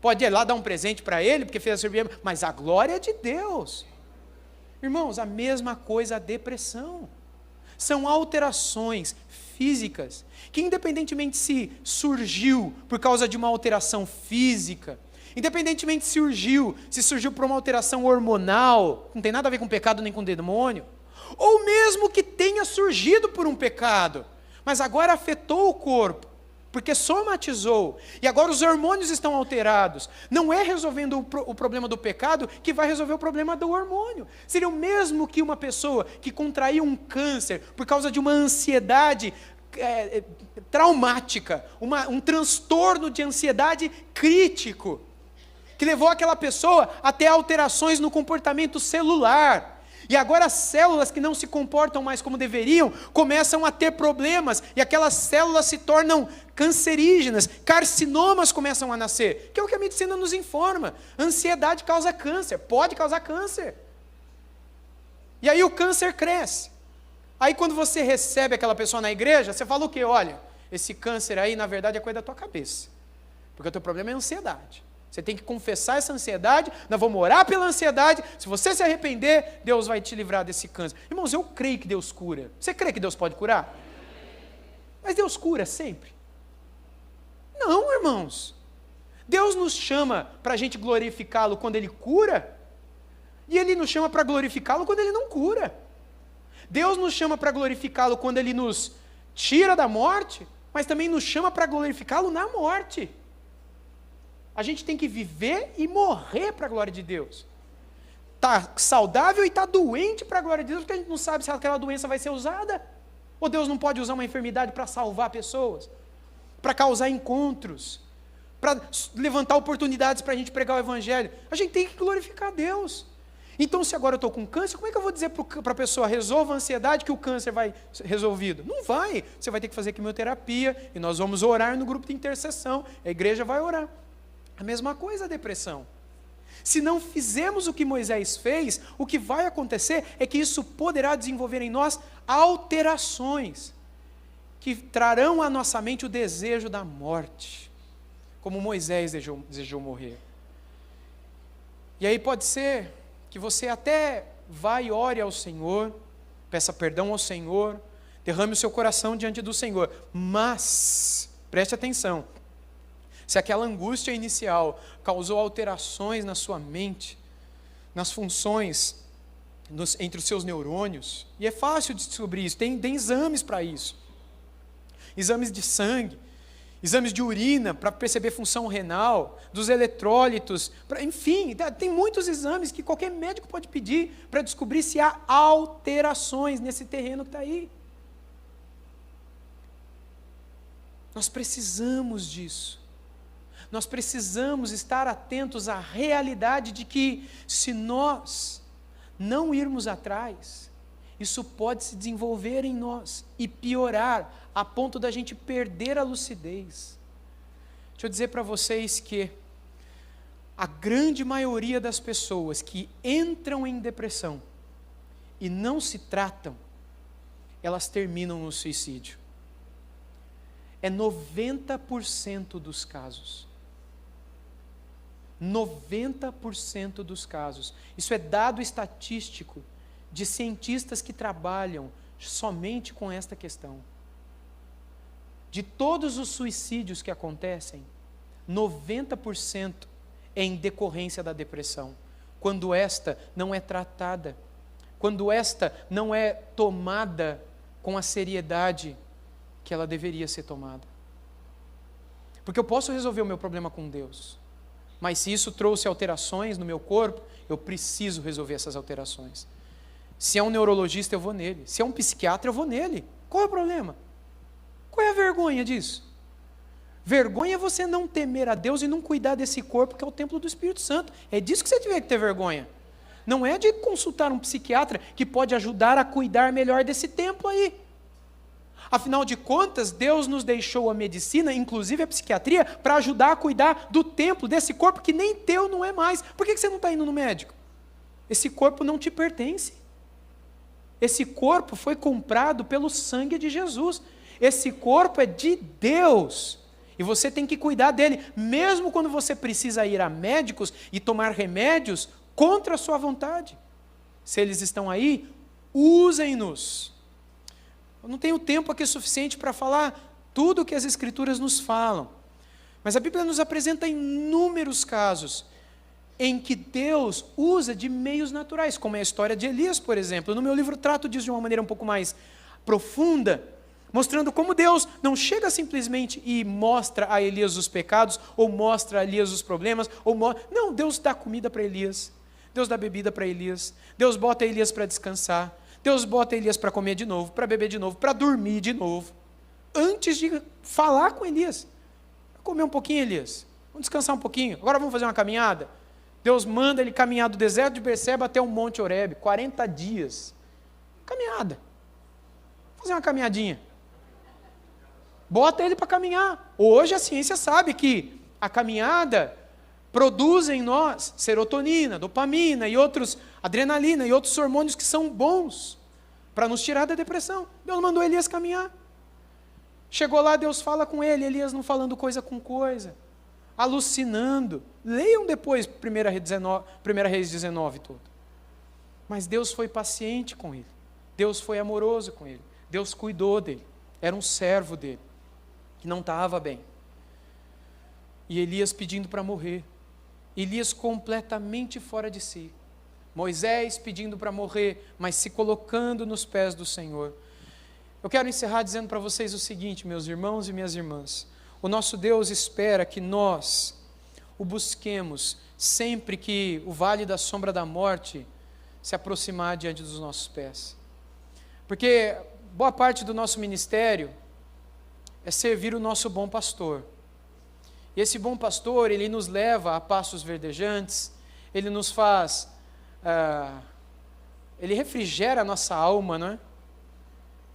Pode ir lá dar um presente para ele, porque fez a cirurgia, mas a glória é de Deus. Irmãos, a mesma coisa a depressão. São alterações físicas, que independentemente se surgiu por causa de uma alteração física, independentemente se surgiu por uma alteração hormonal, não tem nada a ver com pecado nem com demônio, ou mesmo que tenha surgido por um pecado, mas agora afetou o corpo, porque somatizou, e agora os hormônios estão alterados. Não é resolvendo o problema do pecado que vai resolver o problema do hormônio. Seria o mesmo que uma pessoa que contraiu um câncer por causa de uma ansiedade traumática, um transtorno de ansiedade crítico, que levou aquela pessoa até alterações no comportamento celular. E agora as células que não se comportam mais como deveriam, começam a ter problemas, e aquelas células se tornam cancerígenas, carcinomas começam a nascer, que é o que a medicina nos informa. Ansiedade causa câncer, pode causar câncer. E aí o câncer cresce. Aí quando você recebe aquela pessoa na igreja, você fala o quê? Olha, esse câncer aí na verdade é coisa da tua cabeça, porque o teu problema é a ansiedade. Você tem que confessar essa ansiedade, nós vamos orar pela ansiedade, se você se arrepender, Deus vai te livrar desse câncer. Irmãos, eu creio que Deus cura. Você crê que Deus pode curar? Mas Deus cura sempre? Não, irmãos. Deus nos chama para a gente glorificá-lo quando Ele cura, e Ele nos chama para glorificá-lo quando Ele não cura. Deus nos chama para glorificá-lo quando Ele nos tira da morte, mas também nos chama para glorificá-lo na morte. A gente tem que viver e morrer para a glória de Deus. Está saudável e está doente para a glória de Deus, porque a gente não sabe se aquela doença vai ser usada. Ou Deus não pode usar uma enfermidade para salvar pessoas, para causar encontros, para levantar oportunidades para a gente pregar o Evangelho. A gente tem que glorificar Deus. Então, se agora eu estou com câncer, como é que eu vou dizer para a pessoa, resolva a ansiedade, que o câncer vai ser resolvido? Não vai. Você vai ter que fazer quimioterapia, e nós vamos orar no grupo de intercessão. A igreja vai orar. A mesma coisa a depressão. Se não fizermos o que Moisés fez, o que vai acontecer é que isso poderá desenvolver em nós alterações que trarão à nossa mente o desejo da morte, como Moisés desejou morrer. E aí pode ser que você até vá e ore ao Senhor, peça perdão ao Senhor, derrame o seu coração diante do Senhor, mas, preste atenção, se aquela angústia inicial causou alterações na sua mente, nas funções, entre os seus neurônios, e é fácil de descobrir isso, tem exames para isso, exames de sangue, exames de urina para perceber função renal, dos eletrólitos, enfim, tem muitos exames que qualquer médico pode pedir para descobrir se há alterações nesse terreno que está aí. Nós precisamos disso. Nós precisamos estar atentos à realidade de que, se nós não irmos atrás, isso pode se desenvolver em nós e piorar, a ponto da gente perder a lucidez. Deixa eu dizer para vocês que a grande maioria das pessoas que entram em depressão e não se tratam, elas terminam no suicídio. É 90% dos casos. 90% dos casos. Isso é dado estatístico de cientistas que trabalham somente com esta questão. De todos os suicídios que acontecem, 90% é em decorrência da depressão, quando esta não é tratada, quando esta não é tomada com a seriedade que ela deveria ser tomada. Porque eu posso resolver o meu problema com Deus, mas se isso trouxe alterações no meu corpo, eu preciso resolver essas alterações. Se é um neurologista, eu vou nele. Se é um psiquiatra, eu vou nele. Qual é o problema? Qual é a vergonha disso? Vergonha é você não temer a Deus e não cuidar desse corpo que é o templo do Espírito Santo. É disso que você tiver que ter vergonha. Não é de consultar um psiquiatra que pode ajudar a cuidar melhor desse templo aí. Afinal de contas, Deus nos deixou a medicina, inclusive a psiquiatria, para ajudar a cuidar do templo, desse corpo que nem teu não é mais. Por que você não está indo no médico? Esse corpo não te pertence. Esse corpo foi comprado pelo sangue de Jesus. Esse corpo é de Deus. E você tem que cuidar dele, mesmo quando você precisa ir a médicos e tomar remédios contra a sua vontade. Se eles estão aí, usem-nos. Eu não tenho tempo aqui suficiente para falar tudo o que as Escrituras nos falam. Mas a Bíblia nos apresenta inúmeros casos em que Deus usa de meios naturais, como é a história de Elias, por exemplo. No meu livro trato disso de uma maneira um pouco mais profunda, mostrando como Deus não chega simplesmente e mostra a Elias os pecados, ou mostra a Elias os problemas, não, Deus dá comida para Elias, Deus dá bebida para Elias, Deus bota Elias para descansar, Deus bota Elias para comer de novo, para beber de novo, para dormir de novo, antes de falar com Elias. Comer um pouquinho, Elias, vamos descansar um pouquinho, agora vamos fazer uma caminhada. Deus manda ele caminhar do deserto de Berseba até o Monte Horebe, 40 dias, caminhada, fazer uma caminhadinha, bota ele para caminhar. Hoje a ciência sabe que a caminhada produz em nós serotonina, dopamina e outros, adrenalina e outros hormônios que são bons para nos tirar da depressão. Deus mandou Elias caminhar. Chegou lá, Deus fala com ele, Elias não falando coisa com coisa, alucinando. Leiam depois 1 Reis 19 todo. Mas Deus foi paciente com ele, Deus foi amoroso com ele, Deus cuidou dele, era um servo dele, que não estava bem. E Elias pedindo para morrer, Elias completamente fora de si, Moisés pedindo para morrer, mas se colocando nos pés do Senhor. Eu quero encerrar dizendo para vocês o seguinte, meus irmãos e minhas irmãs: o nosso Deus espera que nós o busquemos sempre que o vale da sombra da morte se aproximar diante dos nossos pés. Porque boa parte do nosso ministério é servir o nosso bom pastor. E esse bom pastor, ele nos leva a pastos verdejantes, ele nos faz, ele refrigera a nossa alma, não é?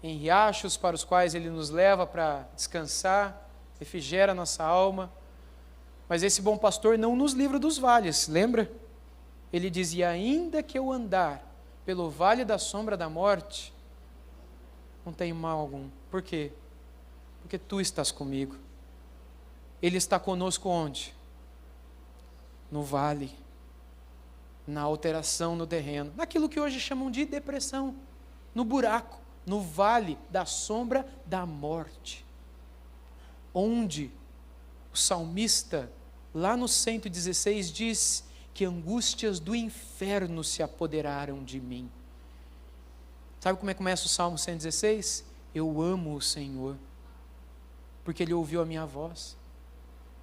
Em riachos para os quais ele nos leva para descansar, refrigera a nossa alma. Mas esse bom pastor não nos livra dos vales, lembra? Ele dizia: ainda que eu andar pelo vale da sombra da morte, não tenho mal algum. Por quê? Porque tu estás comigo. Ele está conosco onde? No vale, na alteração no terreno, naquilo que hoje chamam de depressão, no buraco, no vale da sombra da morte, onde o salmista, lá no 116, diz que angústias do inferno se apoderaram de mim. Sabe como é que começa o Salmo 116? Eu amo o Senhor, porque Ele ouviu a minha voz.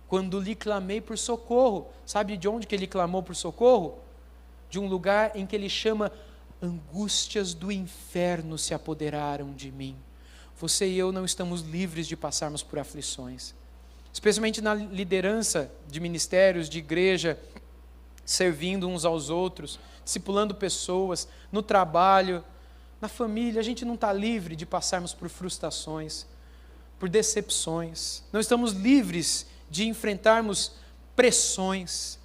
Quando lhe clamei por socorro, sabe de onde que ele clamou por socorro? De um lugar em que ele chama: angústias do inferno se apoderaram de mim. Você e eu não estamos livres de passarmos por aflições, especialmente na liderança de ministérios, de igreja, servindo uns aos outros, discipulando pessoas, no trabalho, na família. A gente não está livre de passarmos por frustrações, por decepções. Não estamos livres de enfrentarmos pressões.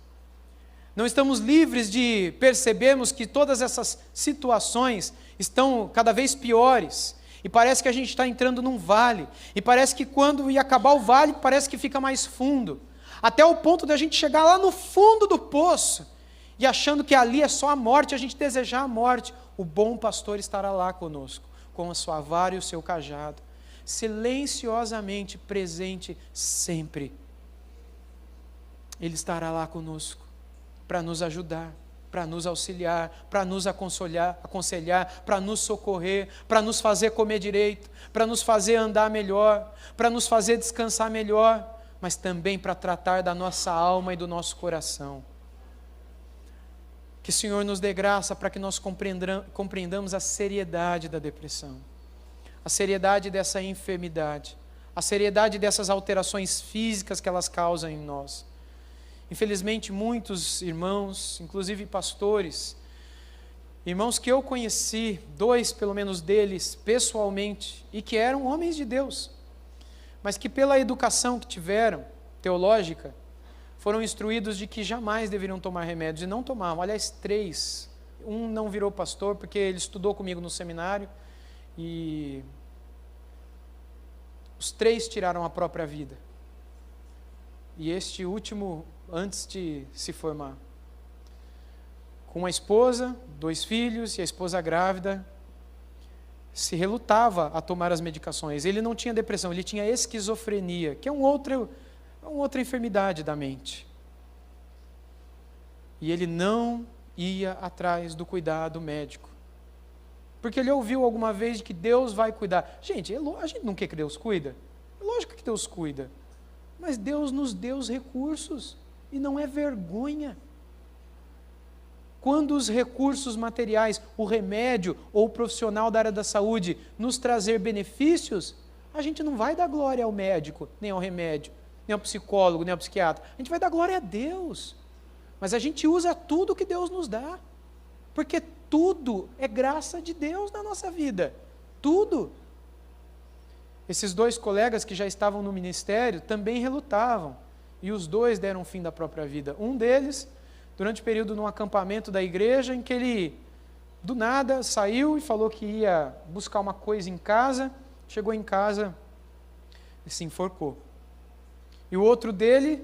Não estamos livres de percebermos que todas essas situações estão cada vez piores. E parece que a gente está entrando num vale. E parece que quando ia acabar o vale, parece que fica mais fundo. Até o ponto de a gente chegar lá no fundo do poço. E achando que ali é só a morte, a gente desejar a morte. O bom pastor estará lá conosco, com a sua vara e o seu cajado, silenciosamente presente sempre. Ele estará lá conosco, para nos ajudar, para nos auxiliar, para nos aconselhar, para nos socorrer, para nos fazer comer direito, para nos fazer andar melhor, para nos fazer descansar melhor, mas também para tratar da nossa alma e do nosso coração. Que o Senhor nos dê graça para que nós compreendamos a seriedade da depressão, a seriedade dessa enfermidade, a seriedade dessas alterações físicas que elas causam em nós. Infelizmente, muitos irmãos, inclusive pastores, irmãos que eu conheci, 2 pelo menos deles pessoalmente, e que eram homens de Deus, mas que pela educação que tiveram, teológica, foram instruídos de que jamais deveriam tomar remédios e não tomavam. Aliás, 3. Um não virou pastor porque ele estudou comigo no seminário e os 3 tiraram a própria vida. E este último, antes de se formar, com uma esposa, 2 filhos e a esposa grávida, se relutava a tomar as medicações. Ele não tinha depressão, ele tinha esquizofrenia, que é uma outra enfermidade da mente. E ele não ia atrás do cuidado médico. Porque ele ouviu alguma vez de que Deus vai cuidar. Gente, a gente não quer que Deus cuida? É lógico que Deus cuida. Mas Deus nos deu os recursos. E não é vergonha. Quando os recursos materiais, o remédio ou o profissional da área da saúde nos trazer benefícios, a gente não vai dar glória ao médico, nem ao remédio, nem ao psicólogo, nem ao psiquiatra. A gente vai dar glória a Deus. Mas a gente usa tudo que Deus nos dá. Porque tudo é graça de Deus na nossa vida. Tudo. Esses 2 colegas que já estavam no ministério também relutavam. E os 2 deram fim da própria vida. Um deles, durante o período num acampamento da igreja, em que ele, do nada, saiu e falou que ia buscar uma coisa em casa. Chegou em casa e se enforcou. E o outro dele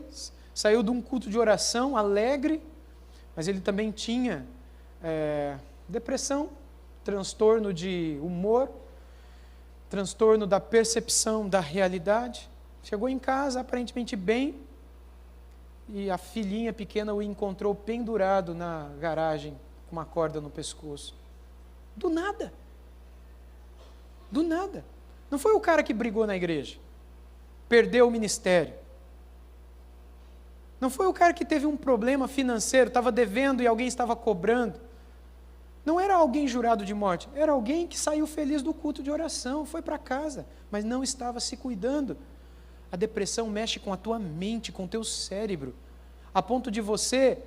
saiu de um culto de oração alegre, mas ele também tinha depressão, transtorno de humor, transtorno da percepção da realidade. Chegou em casa aparentemente bem, e a filhinha pequena o encontrou pendurado na garagem, com uma corda no pescoço. Do nada. Do nada. Não foi o cara que brigou na igreja, perdeu o ministério. Não foi o cara que teve um problema financeiro, estava devendo e alguém estava cobrando. Não era alguém jurado de morte, era alguém que saiu feliz do culto de oração, foi para casa, mas não estava se cuidando. A depressão mexe com a tua mente, com o teu cérebro, a ponto de você,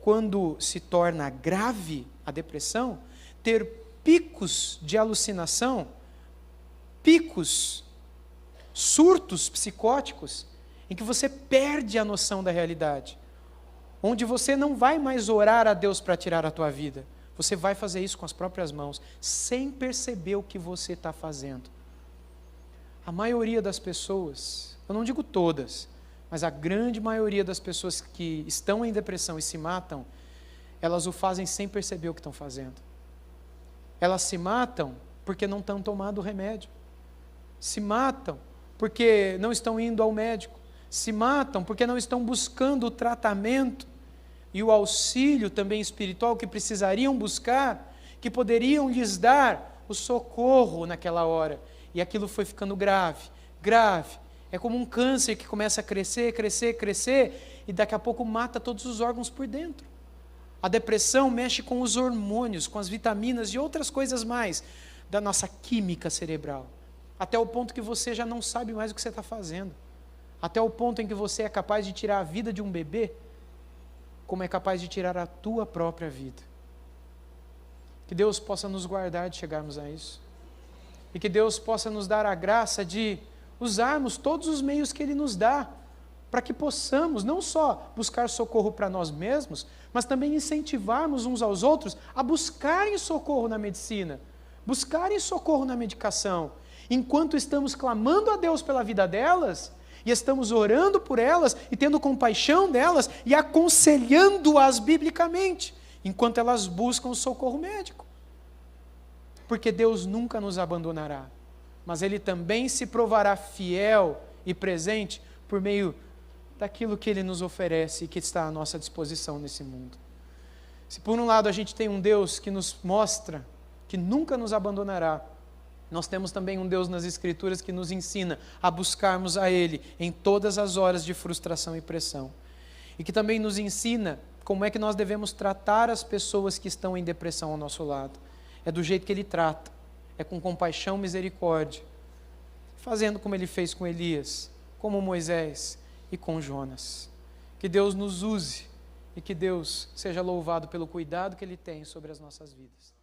quando se torna grave a depressão, ter picos de alucinação, picos, surtos psicóticos, em que você perde a noção da realidade, onde você não vai mais orar a Deus para tirar a tua vida, você vai fazer isso com as próprias mãos, sem perceber o que você está fazendo. A maioria das pessoas, eu não digo todas, mas a grande maioria das pessoas que estão em depressão e se matam, elas o fazem sem perceber o que estão fazendo. Elas se matam porque não estão tomando o remédio, se matam porque não estão indo ao médico, se matam porque não estão buscando o tratamento e o auxílio também espiritual que precisariam buscar, que poderiam lhes dar o socorro naquela hora. E aquilo foi ficando grave, grave. É como um câncer que começa a crescer, crescer, crescer, e daqui a pouco mata todos os órgãos por dentro. A depressão mexe com os hormônios, com as vitaminas e outras coisas mais da nossa química cerebral. Até o ponto que você já não sabe mais o que você está fazendo. Até o ponto em que você é capaz de tirar a vida de um bebê, como é capaz de tirar a tua própria vida. Que Deus possa nos guardar de chegarmos a isso. E que Deus possa nos dar a graça de usarmos todos os meios que Ele nos dá, para que possamos não só buscar socorro para nós mesmos, mas também incentivarmos uns aos outros a buscarem socorro na medicina, buscarem socorro na medicação, enquanto estamos clamando a Deus pela vida delas, e estamos orando por elas, e tendo compaixão delas, e aconselhando-as biblicamente, enquanto elas buscam socorro médico. Porque Deus nunca nos abandonará, mas Ele também se provará fiel e presente por meio daquilo que Ele nos oferece e que está à nossa disposição nesse mundo. Se por um lado a gente tem um Deus que nos mostra que nunca nos abandonará, nós temos também um Deus nas Escrituras que nos ensina a buscarmos a Ele em todas as horas de frustração e pressão. E que também nos ensina como é que nós devemos tratar as pessoas que estão em depressão ao nosso lado. É do jeito que Ele trata, é com compaixão e misericórdia, fazendo como Ele fez com Elias, como Moisés e com Jonas. Que Deus nos use e que Deus seja louvado pelo cuidado que Ele tem sobre as nossas vidas.